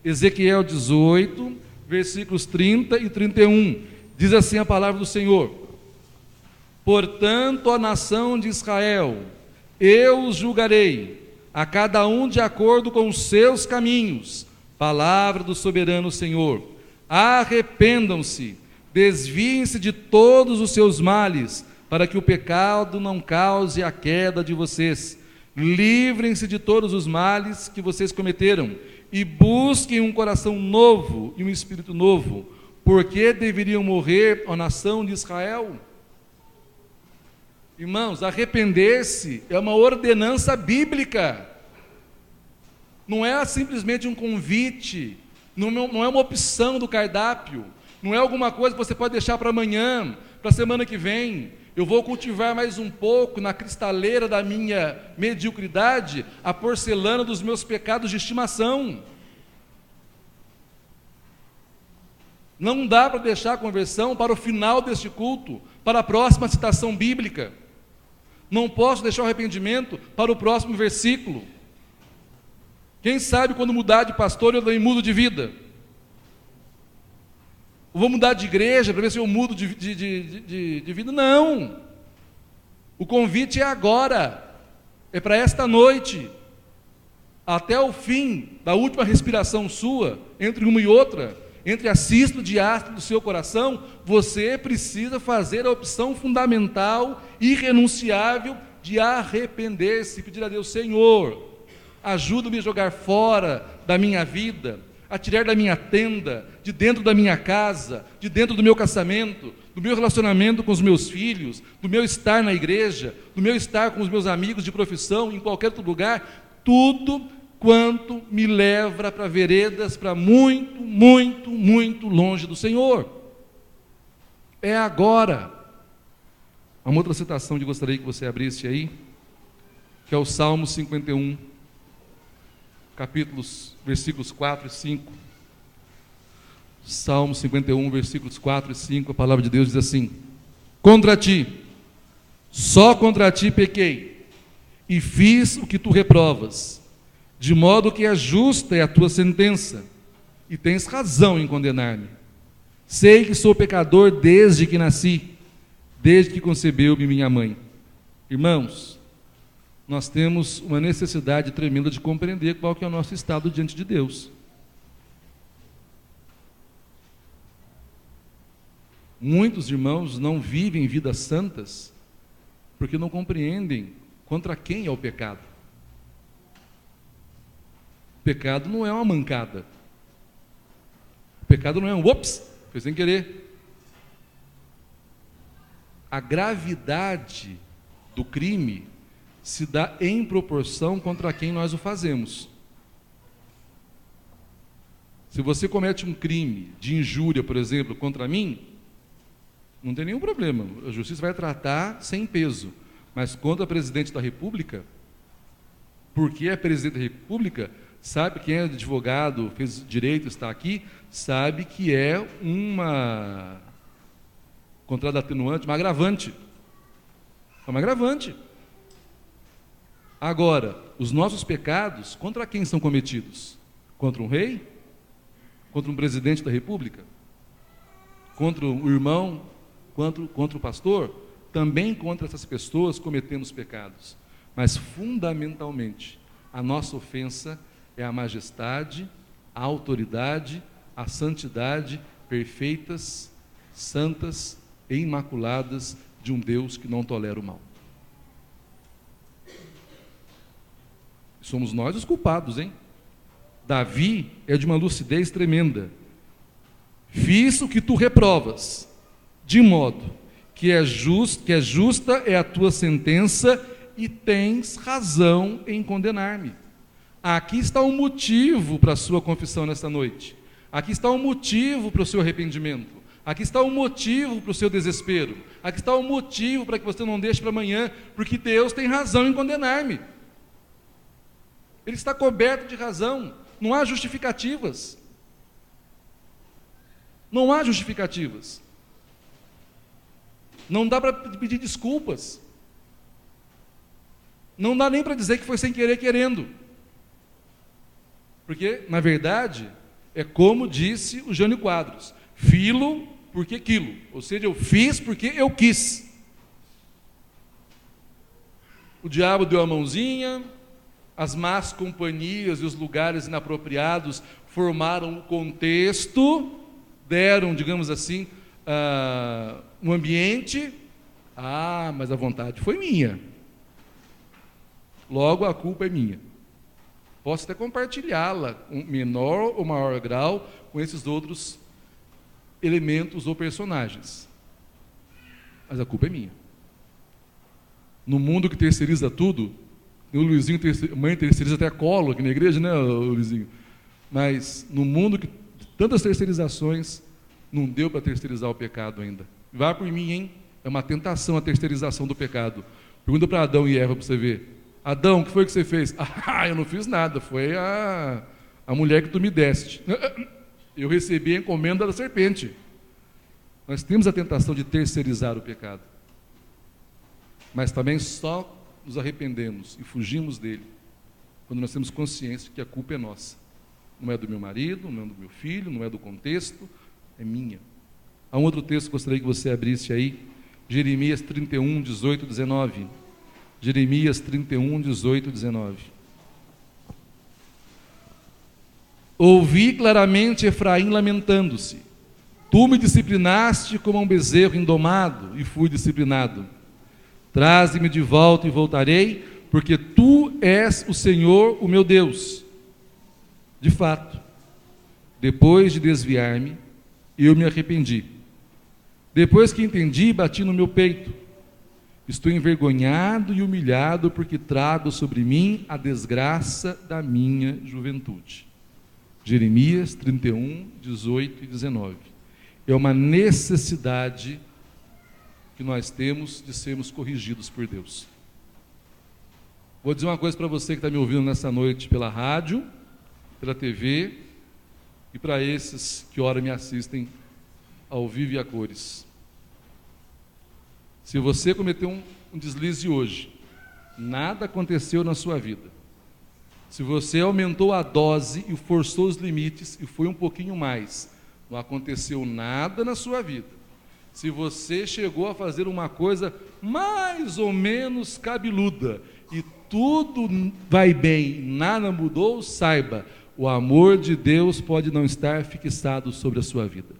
Ezequiel 18, versículos 30 e 31. Diz assim a palavra do Senhor: portanto, a nação de Israel eu os julgarei, a cada um de acordo com os seus caminhos. Palavra do soberano Senhor. Arrependam-se, desviem-se de todos os seus males, para que o pecado não cause a queda de vocês. Livrem-se de todos os males que vocês cometeram, e busquem um coração novo e um espírito novo. Por que deveriam morrer, ó nação de Israel? Irmãos, arrepender-se é uma ordenança bíblica. Não é simplesmente um convite, não é uma opção do cardápio, não é alguma coisa que você pode deixar para amanhã, para a semana que vem. Eu vou cultivar mais um pouco na cristaleira da minha mediocridade a porcelana dos meus pecados de estimação. Não dá para deixar a conversão para o final deste culto, para a próxima citação bíblica. Não posso deixar o arrependimento para o próximo versículo. Quem sabe quando mudar de pastor eu também mudo de vida. Eu vou mudar de igreja para ver se eu mudo de vida. Não. O convite é agora. É para esta noite. Até o fim da última respiração sua, entre uma e outra, entre a sístole diástole do seu coração, você precisa fazer a opção fundamental, irrenunciável, de arrepender-se, pedir a Deus: Senhor, ajuda-me a jogar fora da minha vida, a tirar da minha tenda, de dentro da minha casa, de dentro do meu casamento, do meu relacionamento com os meus filhos, do meu estar na igreja, do meu estar com os meus amigos de profissão, em qualquer outro lugar, tudo quanto me leva para veredas para muito, muito, muito longe do Senhor. É agora. Há uma outra citação que gostaria que você abrisse aí, que é o Salmo 51, versículos 4 e 5. Salmo 51, versículos 4 e 5, a palavra de Deus diz assim: contra ti, só contra ti pequei, e fiz o que tu reprovas, de modo que é justa é a tua sentença, e tens razão em condenar-me. Sei que sou pecador desde que nasci, desde que concebeu-me minha mãe. Irmãos, nós temos uma necessidade tremenda de compreender qual que é o nosso estado diante de Deus. Muitos irmãos não vivem vidas santas porque não compreendem contra quem é o pecado. O pecado não é uma mancada. O pecado não é um ops, foi sem querer. A gravidade do crime se dá em proporção contra quem nós o fazemos. Se você comete um crime de injúria, por exemplo, contra mim, não tem nenhum problema, a justiça vai tratar sem peso. Mas contra o presidente da República, porque é presidente da República, sabe, quem é advogado, fez direito, está aqui, sabe que é uma contrada atenuante, uma agravante. É uma agravante. Agora, os nossos pecados, contra quem são cometidos? Contra um rei? Contra um presidente da República? Contra o irmão? Contra o pastor? Também contra essas pessoas cometemos pecados. Mas, fundamentalmente, a nossa ofensa é a majestade, a autoridade, a santidade perfeitas, santas e imaculadas de um Deus que não tolera o mal. Somos nós os culpados, hein? Davi é de uma lucidez tremenda. Fiz o que tu reprovas, de modo que justa é a tua sentença e tens razão em condenar-me. Aqui está um motivo para a sua confissão nesta noite. Aqui está um motivo para o seu arrependimento. Aqui está um motivo para o seu desespero. Aqui está um motivo para que você não deixe para amanhã, porque Deus tem razão em condenar-me. Ele está coberto de razão. Não há justificativas. Não há justificativas. Não dá para pedir desculpas. Não dá nem para dizer que foi sem querer, querendo. Porque, na verdade, é como disse o Jânio Quadros: filo porque quilo. Ou seja, eu fiz porque eu quis. O diabo deu a mãozinha, as más companhias e os lugares inapropriados formaram o contexto, deram, digamos assim, um ambiente. Mas a vontade foi minha. Logo, a culpa é minha. Posso até compartilhá-la, em menor ou maior grau, com esses outros elementos ou personagens. Mas a culpa é minha. No mundo que terceiriza tudo, o Luizinho, mãe terceiriza até colo aqui na igreja, né, Luizinho? Mas no mundo que tantas terceirizações, não deu para terceirizar o pecado ainda. Vá por mim, hein? É uma tentação a terceirização do pecado. Pergunta para Adão e Eva para você ver. Adão, o que foi que você fez? Eu não fiz nada, foi a mulher que tu me deste. Eu recebi a encomenda da serpente. Nós temos a tentação de terceirizar o pecado. Mas também só nos arrependemos e fugimos dele quando nós temos consciência de que a culpa é nossa. Não é do meu marido, não é do meu filho, não é do contexto, é minha. Há um outro texto que gostaria que você abrisse aí, Jeremias 31, 18, 19. Jeremias 31, 18, 19. Ouvi claramente Efraim lamentando-se. Tu me disciplinaste como um bezerro indomado, e fui disciplinado. Traze-me de volta e voltarei, porque tu és o Senhor, o meu Deus. De fato, depois de desviar-me, eu me arrependi. Depois que entendi, bati no meu peito. Estou envergonhado e humilhado, porque trago sobre mim a desgraça da minha juventude. Jeremias 31, 18 e 19. É uma necessidade que nós temos de sermos corrigidos por Deus. Vou dizer uma coisa para você que está me ouvindo nessa noite pela rádio, pela TV, e para esses que ora me assistem ao vivo e a cores. Se você cometeu um deslize hoje, nada aconteceu na sua vida. Se você aumentou a dose e forçou os limites e foi um pouquinho mais, não aconteceu nada na sua vida. Se você chegou a fazer uma coisa mais ou menos cabeluda e tudo vai bem, nada mudou, saiba, o amor de Deus pode não estar fixado sobre a sua vida.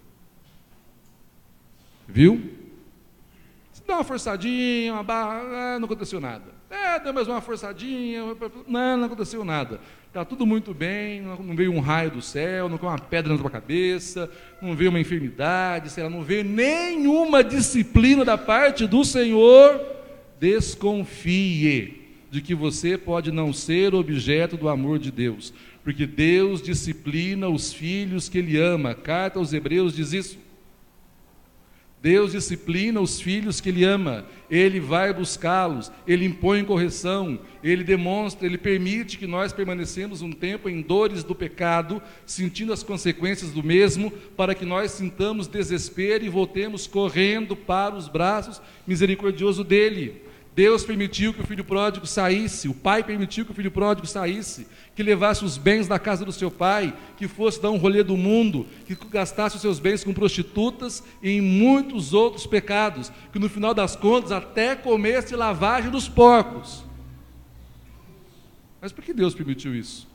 Viu? Se dá uma forçadinha, uma barra, não aconteceu nada. Deu mais uma forçadinha, não aconteceu nada. Está tudo muito bem, não veio um raio do céu, não caiu uma pedra na tua cabeça, não veio uma enfermidade, sei lá, não veio nenhuma disciplina da parte do Senhor. Desconfie de que você pode não ser objeto do amor de Deus, porque Deus disciplina os filhos que Ele ama. A carta aos Hebreus diz isso. Deus disciplina os filhos que Ele ama, Ele vai buscá-los, Ele impõe correção, Ele demonstra, Ele permite que nós permanecemos um tempo em dores do pecado, sentindo as consequências do mesmo, para que nós sintamos desespero e voltemos correndo para os braços misericordiosos dEle. Deus permitiu que o filho pródigo saísse, o pai permitiu que o filho pródigo saísse, que levasse os bens da casa do seu pai, que fosse dar um rolê do mundo, que gastasse os seus bens com prostitutas e em muitos outros pecados, que no final das contas até comesse lavagem dos porcos. Mas por que Deus permitiu isso?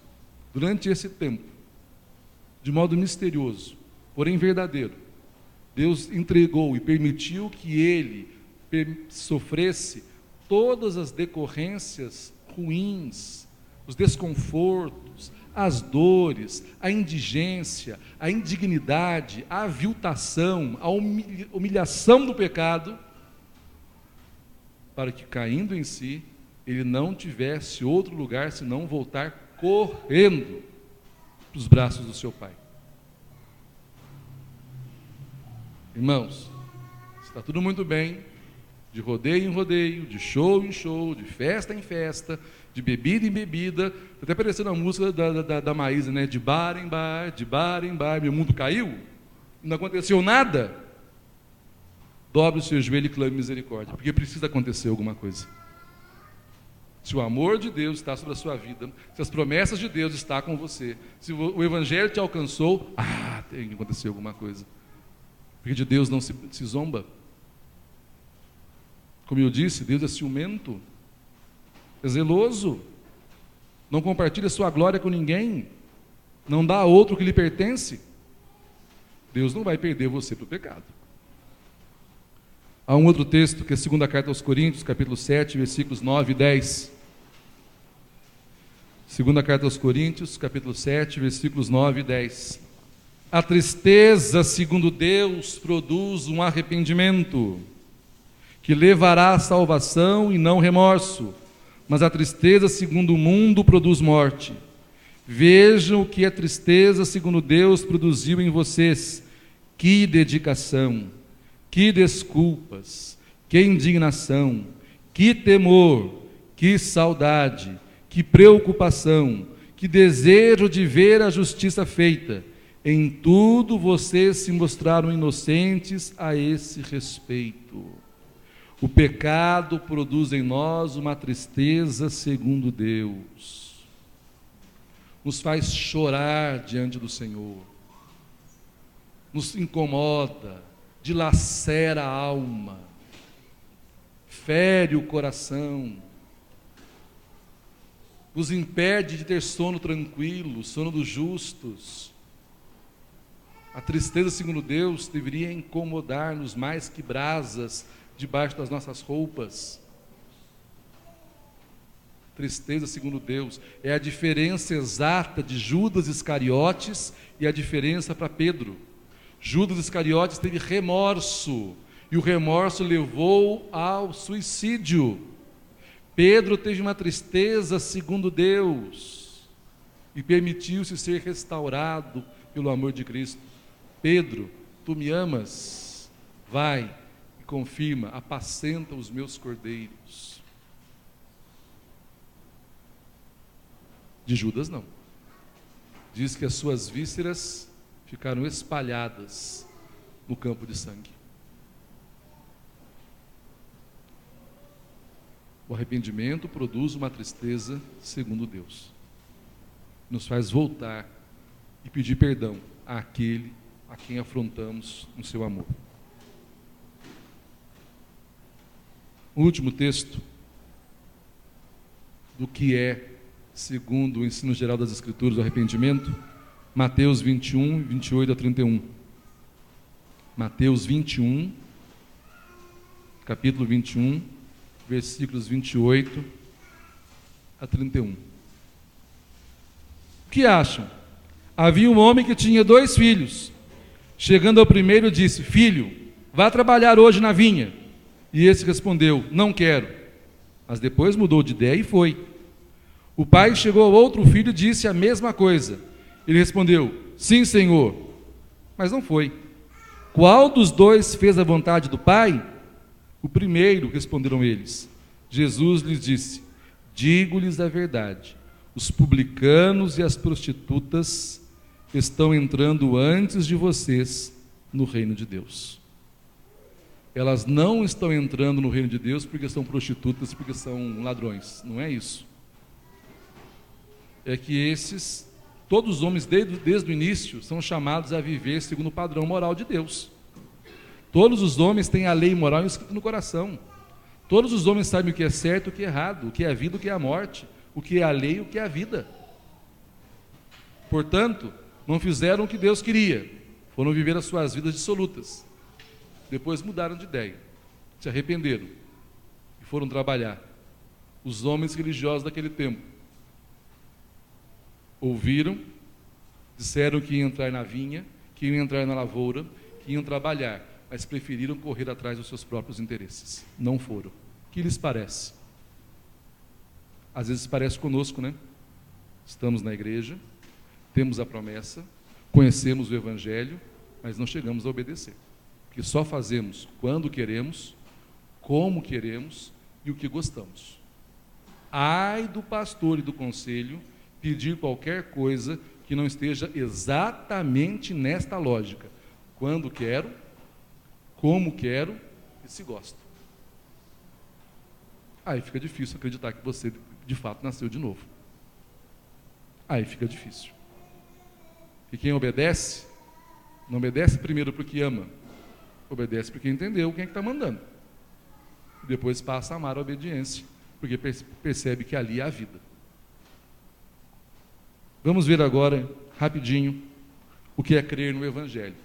Durante esse tempo, de modo misterioso, porém verdadeiro, Deus entregou e permitiu que ele sofresse todas as decorrências ruins, os desconfortos, as dores, a indigência, a indignidade, a aviltação, a humilhação do pecado, para que, caindo em si, ele não tivesse outro lugar senão voltar correndo para os braços do seu Pai. Irmãos, está tudo muito bem, de rodeio em rodeio, de show em show, de festa em festa, de bebida em bebida. Está até parecendo a música da Maísa, né? De bar em bar, de bar em bar. Meu mundo caiu, não aconteceu nada. Dobre o seu joelho e clame misericórdia, porque precisa acontecer alguma coisa. Se o amor de Deus está sobre a sua vida, se as promessas de Deus estão com você, se o Evangelho te alcançou, tem que acontecer alguma coisa. Porque de Deus não se zomba. Como eu disse, Deus é ciumento. é zeloso, não compartilha sua glória com ninguém, não dá a outro o que lhe pertence, Deus não vai perder você para o pecado. Há um outro texto, que é a segunda carta aos Coríntios, capítulo 7, versículos 9 e 10. Segunda carta aos Coríntios, capítulo 7, versículos 9 e 10. A tristeza, segundo Deus, produz um arrependimento, que levará à salvação e não remorso, mas a tristeza, segundo o mundo, produz morte. Vejam o que a tristeza, segundo Deus, produziu em vocês. Que dedicação, que desculpas, que indignação, que temor, que saudade, que preocupação, que desejo de ver a justiça feita. Em tudo vocês se mostraram inocentes a esse respeito. O pecado produz em nós uma tristeza segundo Deus. Nos faz chorar diante do Senhor. Nos incomoda, dilacera a alma, fere o coração, nos impede de ter sono tranquilo, sono dos justos. A tristeza, segundo Deus, deveria incomodar-nos mais que brasas debaixo das nossas roupas. Tristeza, segundo Deus, é a diferença exata de Judas Iscariotes e a diferença para Pedro. Judas Iscariotes teve remorso, e o remorso levou ao suicídio. Pedro teve uma tristeza segundo Deus, e permitiu-se ser restaurado pelo amor de Cristo. Pedro, tu me amas? Vai e confirma, apacenta os meus cordeiros. De Judas não. Diz que as suas vísceras ficaram espalhadas no campo de sangue. O arrependimento produz uma tristeza segundo Deus. Nos faz voltar e pedir perdão àquele a quem afrontamos no seu amor. O último texto do que é, segundo o ensino geral das Escrituras, o arrependimento, Mateus 21, 28 a 31. Mateus 21, capítulo 21, versículos 28 a 31. O que acham? Havia um homem que tinha 2 filhos. Chegando ao primeiro, disse: filho, vá trabalhar hoje na vinha. E esse respondeu: não quero. Mas depois mudou de ideia e foi. O pai chegou ao outro filho e disse a mesma coisa. Ele respondeu: sim, senhor. Mas não foi. Qual dos 2 fez a vontade do pai? O primeiro, responderam eles. Jesus lhes disse: digo-lhes a verdade, os publicanos e as prostitutas estão entrando antes de vocês no reino de Deus. Elas não estão entrando no reino de Deus porque são prostitutas, porque são ladrões. Não é isso. É que todos os homens desde o início são chamados a viver segundo o padrão moral de Deus. Todos os homens têm a lei moral escrita no coração. Todos os homens sabem o que é certo e o que é errado, o que é a vida, o que é a morte, o que é a lei e o que é a vida. Portanto, não fizeram o que Deus queria, foram viver as suas vidas dissolutas. Depois mudaram de ideia, se arrependeram e foram trabalhar. Os homens religiosos daquele tempo ouviram, disseram que iam entrar na vinha, que iam entrar na lavoura, que iam trabalhar, mas preferiram correr atrás dos seus próprios interesses. Não foram. O que lhes parece? Às vezes parece conosco, né? Estamos na igreja, temos a promessa, conhecemos o Evangelho, mas não chegamos a obedecer. Porque só fazemos quando queremos, como queremos e o que gostamos. Ai do pastor e do conselho pedir qualquer coisa que não esteja exatamente nesta lógica. Quando quero, como quero e se gosto. Aí fica difícil acreditar que você de fato nasceu de novo. Aí fica difícil. E quem obedece, não obedece primeiro porque ama, obedece porque entendeu quem é que está mandando. E depois passa a amar a obediência porque percebe que ali há a vida. Vamos ver agora, rapidinho, o que é crer no Evangelho.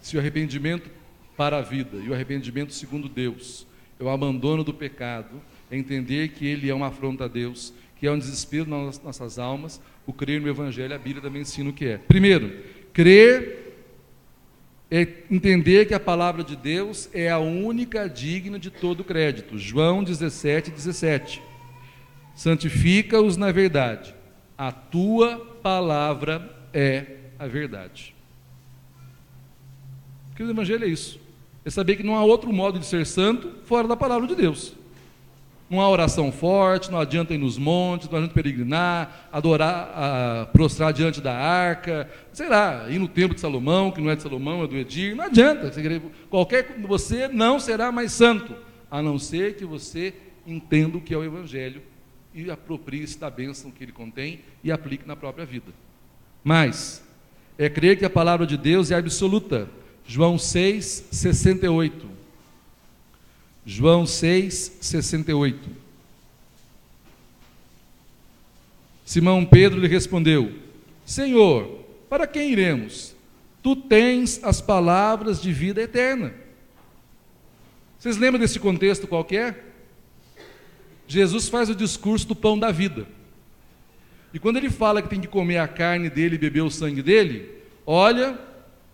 Se o arrependimento para a vida e o arrependimento segundo Deus é o abandono do pecado, é entender que ele é uma afronta a Deus, que é um desespero nas nossas almas, o crer no Evangelho, a Bíblia também ensina o que é. Primeiro, crer é entender que a palavra de Deus é a única digna de todo crédito. João 17:17. Santifica-os na verdade. A tua palavra é a verdade. Porque o Evangelho é isso. É saber que não há outro modo de ser santo fora da palavra de Deus. Não há oração forte, não adianta ir nos montes, não adianta peregrinar, adorar, prostrar diante da arca, sei lá, ir no templo de Salomão, que não é de Salomão, é do Edir, não adianta. Você não será mais santo, a não ser que você entenda o que é o Evangelho e aproprie-se da bênção que ele contém e aplique na própria vida. Mas é crer que a palavra de Deus é absoluta. João 6:68. João 6:68. Simão Pedro lhe respondeu: Senhor, para quem iremos? Tu tens as palavras de vida eterna. Vocês lembram desse contexto qualquer? Jesus faz o discurso do pão da vida. E quando ele fala que tem que comer a carne dele e beber o sangue dele, olha,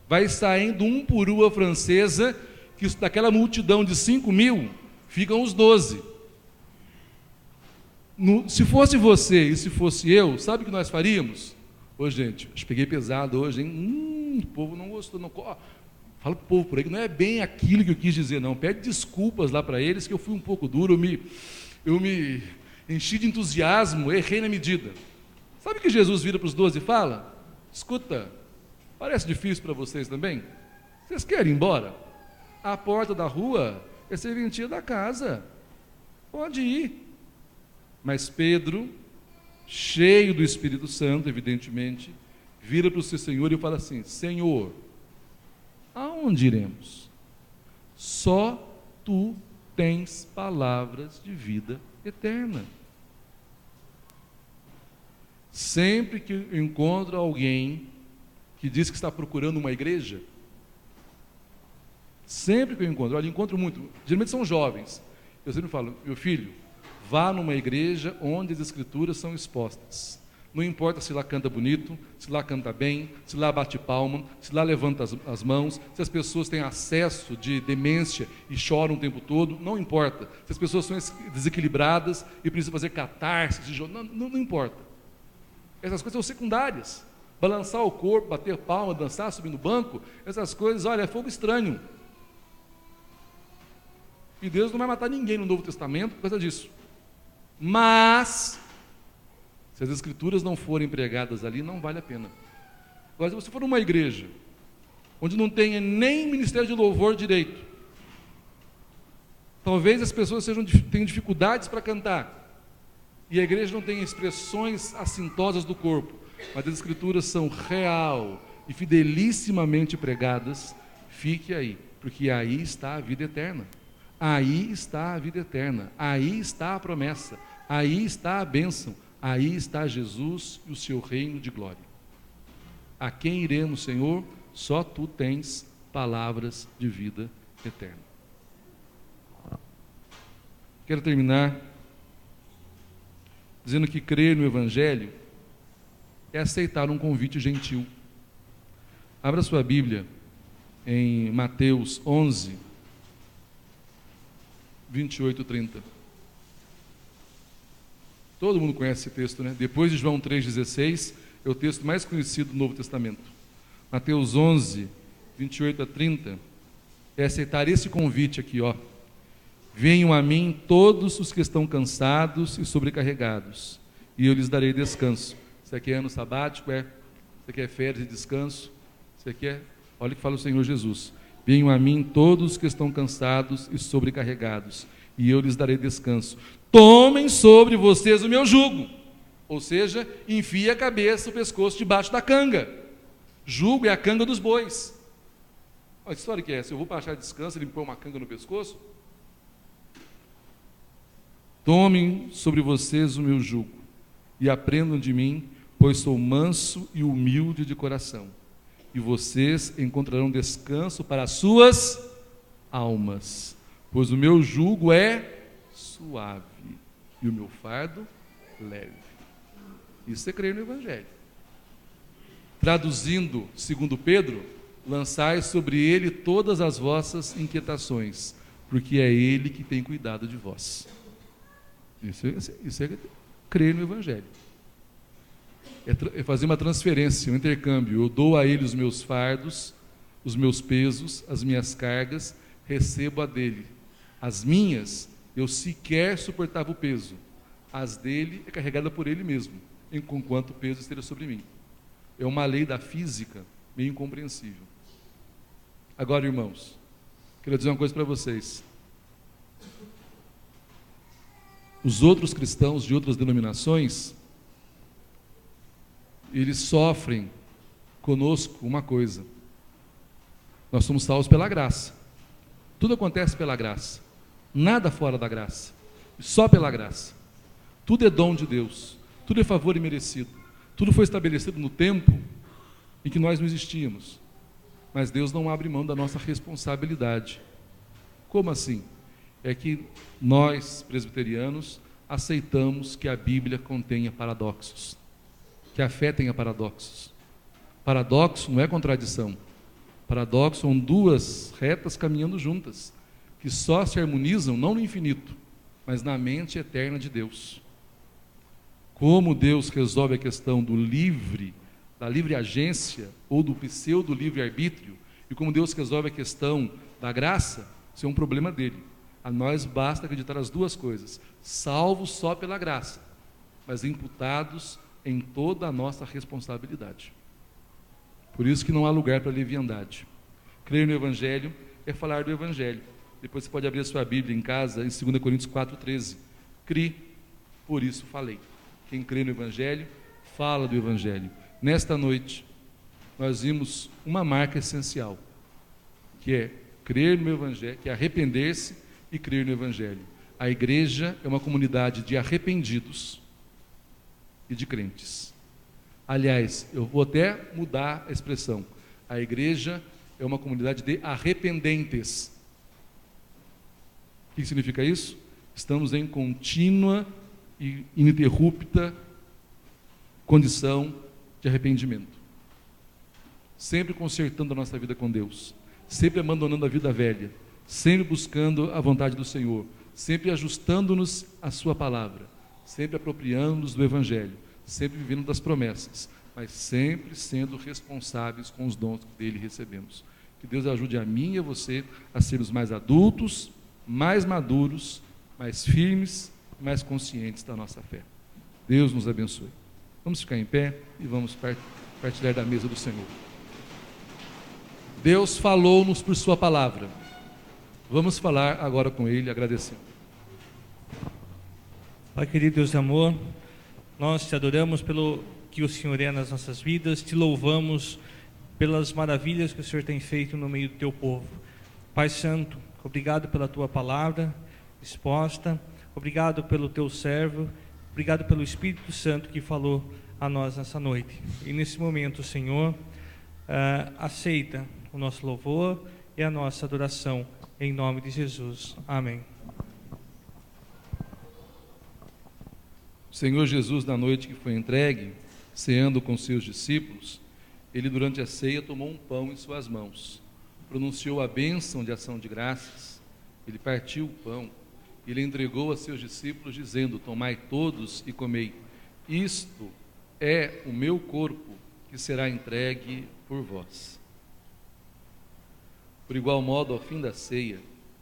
vai saindo um por uma francesa, que daquela multidão de 5.000, ficam os 12. Se fosse você e se fosse eu, sabe o que nós faríamos? Ô gente, acho que peguei pesado hoje, hein? O povo não gostou. Não. Fala para o povo por aí que não é bem aquilo que eu quis dizer, não. Pede desculpas lá para eles, que eu fui um pouco duro, eu me enchi de entusiasmo, errei na medida. Sabe o que Jesus vira para os 12 e fala? Escuta, parece difícil para vocês também? Vocês querem ir embora? A porta da rua é serventia da casa. Pode ir. Mas Pedro, cheio do Espírito Santo, evidentemente, vira para o seu Senhor e fala assim: Senhor, aonde iremos? Só tu tens palavras de vida eterna. Sempre que eu encontro alguém que diz que está procurando uma igreja, sempre que eu encontro muito, geralmente são jovens, eu sempre falo: meu filho, vá numa igreja onde as escrituras são expostas. Não importa se lá canta bonito, se lá canta bem, se lá bate palma, se lá levanta as mãos, se as pessoas têm acesso de demência e choram o tempo todo, não importa. Se as pessoas são desequilibradas e precisam fazer catarse, não importa. Essas coisas são secundárias. Balançar o corpo, bater palma, dançar, subir no banco, essas coisas, olha, é fogo estranho. E Deus não vai matar ninguém no Novo Testamento por causa disso. Mas, se as escrituras não forem pregadas ali, não vale a pena. Agora, se você for numa igreja onde não tenha nem ministério de louvor direito, talvez as pessoas tenham dificuldades para cantar, e a igreja não tenha expressões assintosas do corpo, mas as escrituras são real e fidelissimamente pregadas, fique aí, porque aí está a vida eterna. Aí está a vida eterna, aí está a promessa, aí está a bênção, aí está Jesus e o seu reino de glória. A quem iremos, Senhor? Só tu tens palavras de vida eterna. Quero terminar dizendo que crer no Evangelho é aceitar um convite gentil. Abra sua Bíblia em Mateus 11, 28 e 30. Todo mundo conhece esse texto, né? Depois de João 3,16, é o texto mais conhecido do Novo Testamento. Mateus 11, 28 a 30, é aceitar esse convite aqui, ó. Venham a mim todos os que estão cansados e sobrecarregados, e eu lhes darei descanso. Isso aqui é ano sabático, isso aqui é férias de descanso, isso aqui é, olha o que fala o Senhor Jesus: venham a mim todos os que estão cansados e sobrecarregados, e eu lhes darei descanso. Tomem sobre vocês o meu jugo, ou seja, enfie a cabeça, o pescoço debaixo da canga. Jugo é a canga dos bois. Olha que história que é essa? Eu vou para achar descanso, ele me põe uma canga no pescoço? Tomem sobre vocês o meu jugo e aprendam de mim, pois sou manso e humilde de coração, e vocês encontrarão descanso para as suas almas, pois o meu jugo é suave e o meu fardo leve. Isso é crer no Evangelho. Traduzindo, segundo Pedro, lançai sobre ele todas as vossas inquietações, porque é ele que tem cuidado de vós. Isso é crer no Evangelho. É fazer uma transferência, um intercâmbio. Eu dou a ele os meus fardos, os meus pesos, as minhas cargas, recebo a dele. As minhas, eu sequer suportava o peso. As dele é carregada por ele mesmo, enquanto o peso esteja sobre mim. É uma lei da física meio incompreensível. Agora, irmãos, quero dizer uma coisa para vocês. Os outros cristãos de outras denominações, eles sofrem conosco uma coisa: nós somos salvos pela graça. Tudo acontece pela graça, nada fora da graça, só pela graça. Tudo é dom de Deus, tudo é favor imerecido, tudo foi estabelecido no tempo em que nós não existíamos, mas Deus não abre mão da nossa responsabilidade. Como assim? É que nós, presbiterianos, aceitamos que a Bíblia contenha paradoxos, que a fé tenha paradoxos. Paradoxo não é contradição. Paradoxo são duas retas caminhando juntas, que só se harmonizam não no infinito, mas na mente eterna de Deus. Como Deus resolve a questão da livre agência ou do pseudo livre arbítrio, e como Deus resolve a questão da graça, isso é um problema dele. A nós basta acreditar as duas coisas: salvos só pela graça, mas imputados em toda a nossa responsabilidade. Por isso que não há lugar para leviandade. Crer no Evangelho é falar do Evangelho. Depois você pode abrir a sua Bíblia em casa, em 2 Coríntios 4,13. Cri, por isso falei. Quem crê no Evangelho, fala do Evangelho. Nesta noite, nós vimos uma marca essencial, que é crer no Evangelho, que é arrepender-se e crer no Evangelho. A igreja é uma comunidade de arrependidos e de crentes. Aliás, eu vou até mudar a expressão. A igreja é uma comunidade de arrependentes. O que significa isso? Estamos em contínua e ininterrupta condição de arrependimento. Sempre consertando a nossa vida com Deus, sempre abandonando a vida velha, sempre buscando a vontade do Senhor, sempre ajustando-nos à sua palavra, sempre apropriando-nos do Evangelho, sempre vivendo das promessas, mas sempre sendo responsáveis com os dons que dele recebemos. Que Deus ajude a mim e a você a sermos mais adultos, mais maduros, mais firmes, mais conscientes da nossa fé. Deus nos abençoe. Vamos ficar em pé e vamos partilhar da mesa do Senhor. Deus falou-nos por sua palavra. Vamos falar agora com Ele, agradecendo. Pai querido, Deus de amor, nós te adoramos pelo que o Senhor é nas nossas vidas, te louvamos pelas maravilhas que o Senhor tem feito no meio do teu povo. Pai Santo, obrigado pela tua palavra exposta, obrigado pelo teu servo, obrigado pelo Espírito Santo que falou a nós nessa noite. E nesse momento, Senhor, aceita o nosso louvor e a nossa adoração, em nome de Jesus. Amém. O Senhor Jesus, na noite que foi entregue, ceando com seus discípulos, ele durante a ceia tomou um pão em suas mãos, pronunciou a bênção de ação de graças, ele partiu o pão, ele entregou a seus discípulos dizendo: tomai todos e comei, isto é o meu corpo que será entregue por vós. Por igual modo, ao fim da ceia,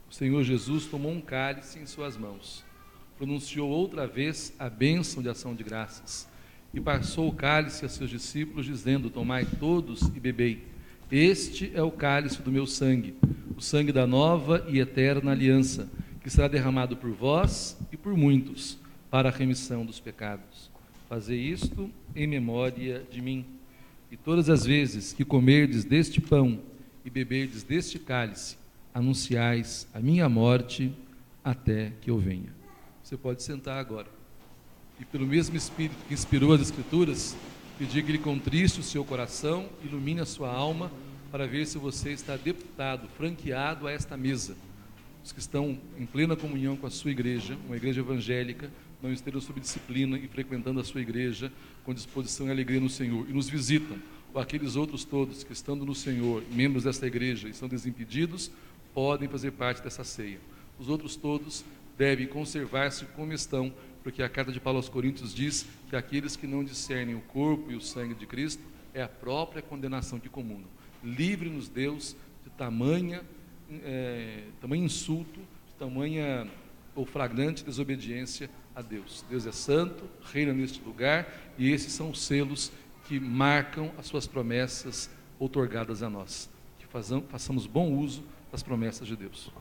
o Senhor Jesus tomou um cálice em suas mãos, pronunciou outra vez a bênção de ação de graças, e passou o cálice a seus discípulos, dizendo: tomai todos e bebei, este é o cálice do meu sangue, o sangue da nova e eterna aliança, que será derramado por vós e por muitos, para a remissão dos pecados. Fazei isto em memória de mim. E todas as vezes que comerdes deste pão e beberdes deste cálice, anunciais a minha morte até que eu venha. Você pode sentar agora. E pelo mesmo Espírito que inspirou as Escrituras, pedir que Ele contriste o seu coração, ilumine a sua alma, para ver se você está deputado, franqueado a esta mesa. Os que estão em plena comunhão com a sua igreja, uma igreja evangélica, não estejam sob disciplina e frequentando a sua igreja com disposição e alegria no Senhor, e nos visitam, ou aqueles outros todos que, estando no Senhor, membros desta igreja, e são desimpedidos, podem fazer parte dessa ceia. Os outros todos devem conservar-se como estão, porque a carta de Paulo aos Coríntios diz que aqueles que não discernem o corpo e o sangue de Cristo é a própria condenação que comungam. Livre-nos, Deus, de tamanho insulto, de tamanha ou flagrante desobediência a Deus. Deus é santo, reina neste lugar, e esses são os selos que marcam as suas promessas outorgadas a nós. Que façamos bom uso das promessas de Deus.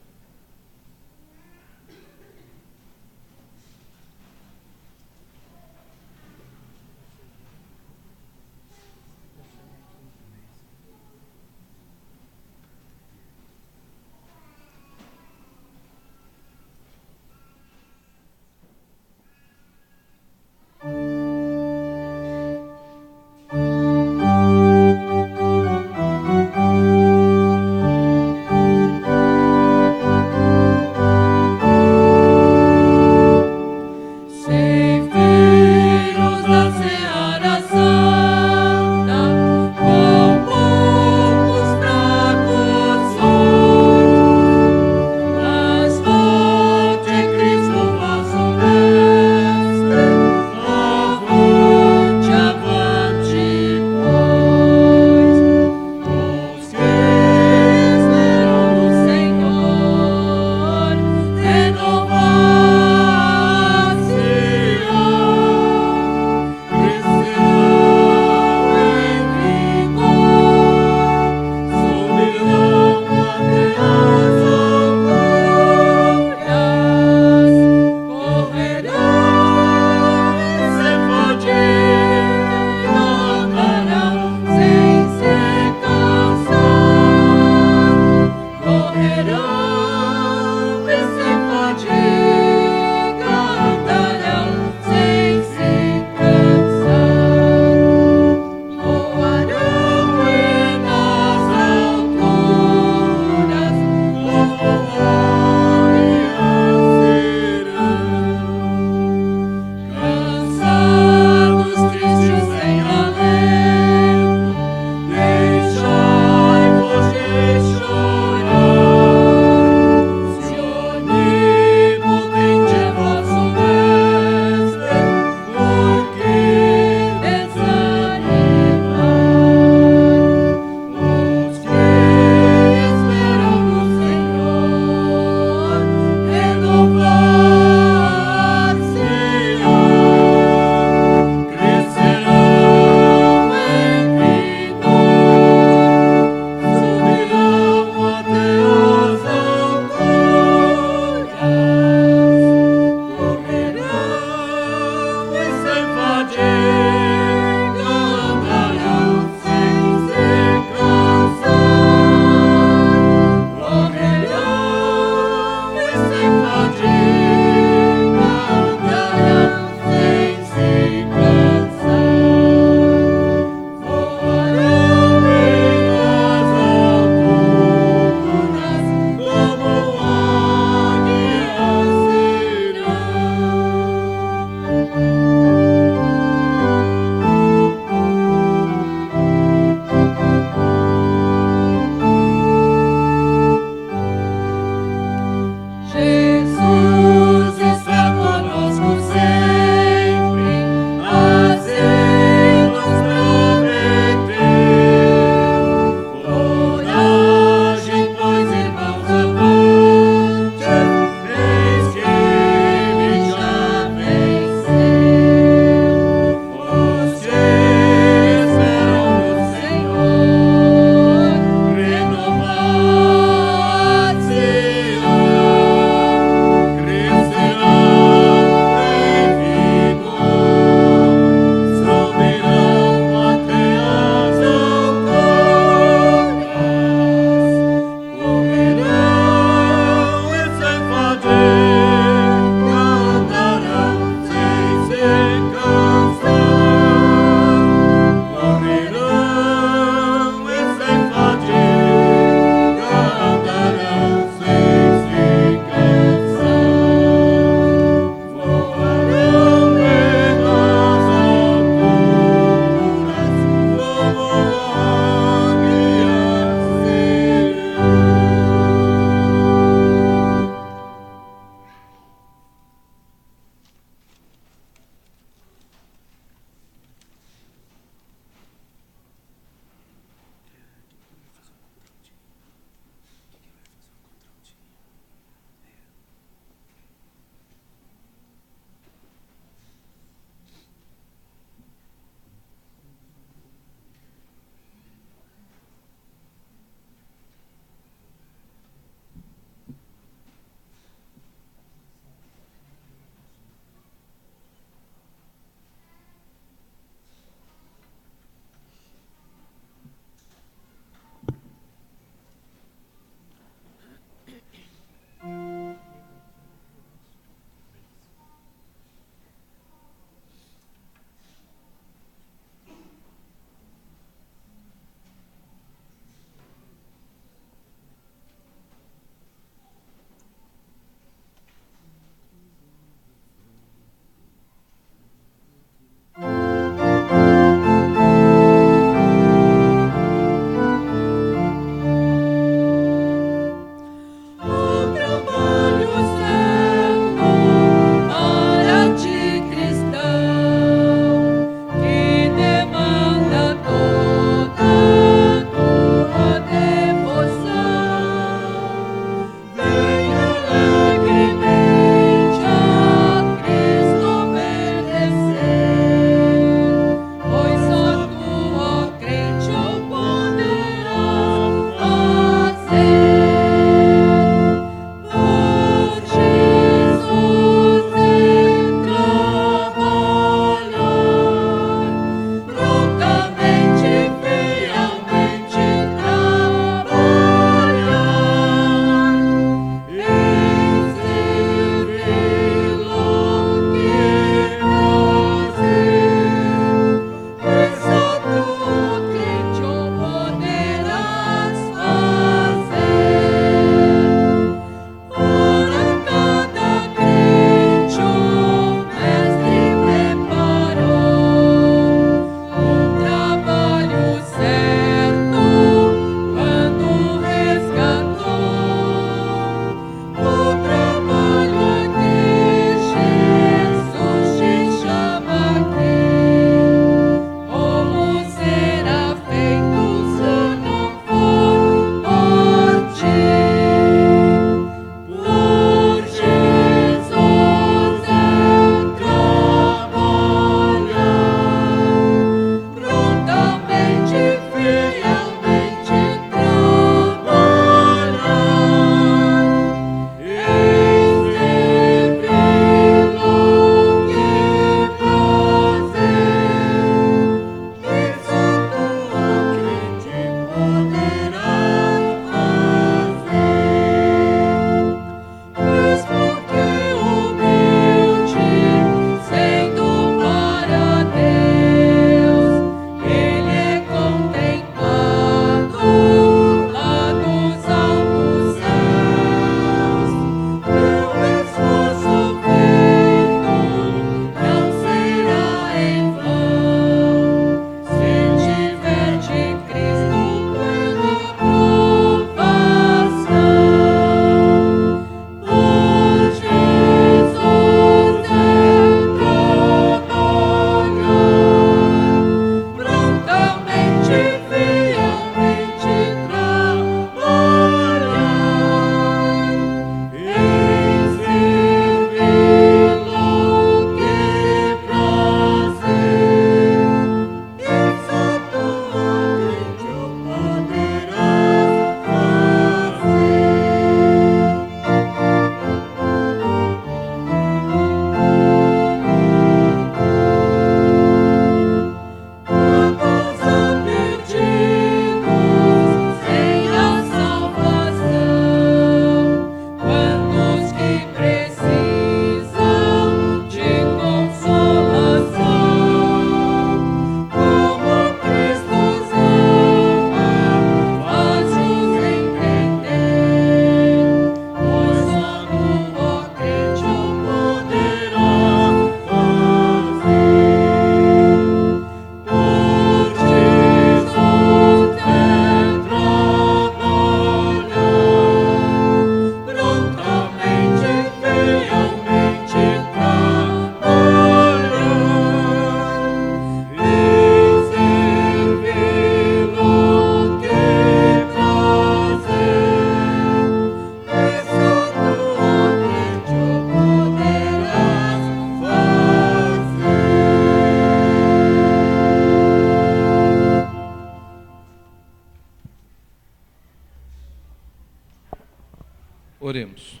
Oremos.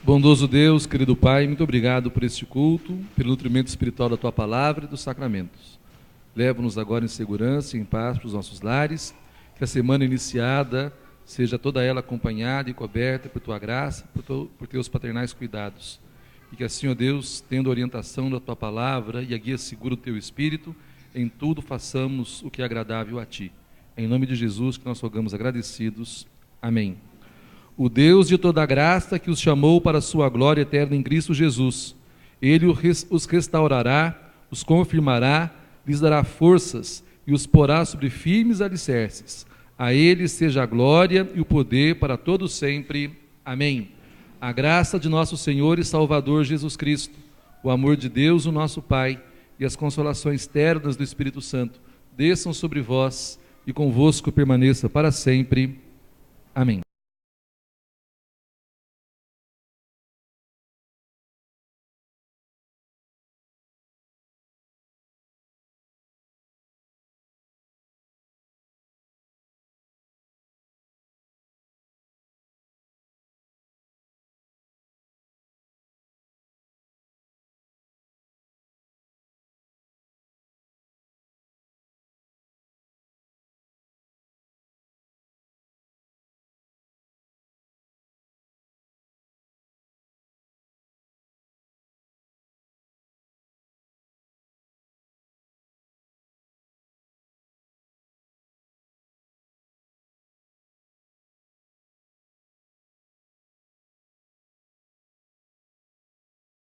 Bondoso Deus, querido Pai, muito obrigado por este culto, pelo nutrimento espiritual da Tua Palavra e dos sacramentos. Leva-nos agora em segurança e em paz para os nossos lares, que a semana iniciada seja toda ela acompanhada e coberta por Tua graça, por Teus paternais cuidados. E que assim, ó Deus, tendo a orientação da Tua Palavra e a guia segura do Teu Espírito, em tudo façamos o que é agradável a Ti. Em nome de Jesus que nós rogamos agradecidos. Amém. O Deus de toda a graça que os chamou para a sua glória eterna em Cristo Jesus, Ele os restaurará, os confirmará, lhes dará forças e os porá sobre firmes alicerces. A Ele seja a glória e o poder para todos sempre. Amém. A graça de nosso Senhor e Salvador Jesus Cristo, o amor de Deus, o nosso Pai, e as consolações ternas do Espírito Santo desçam sobre vós e convosco permaneça para sempre. Amém.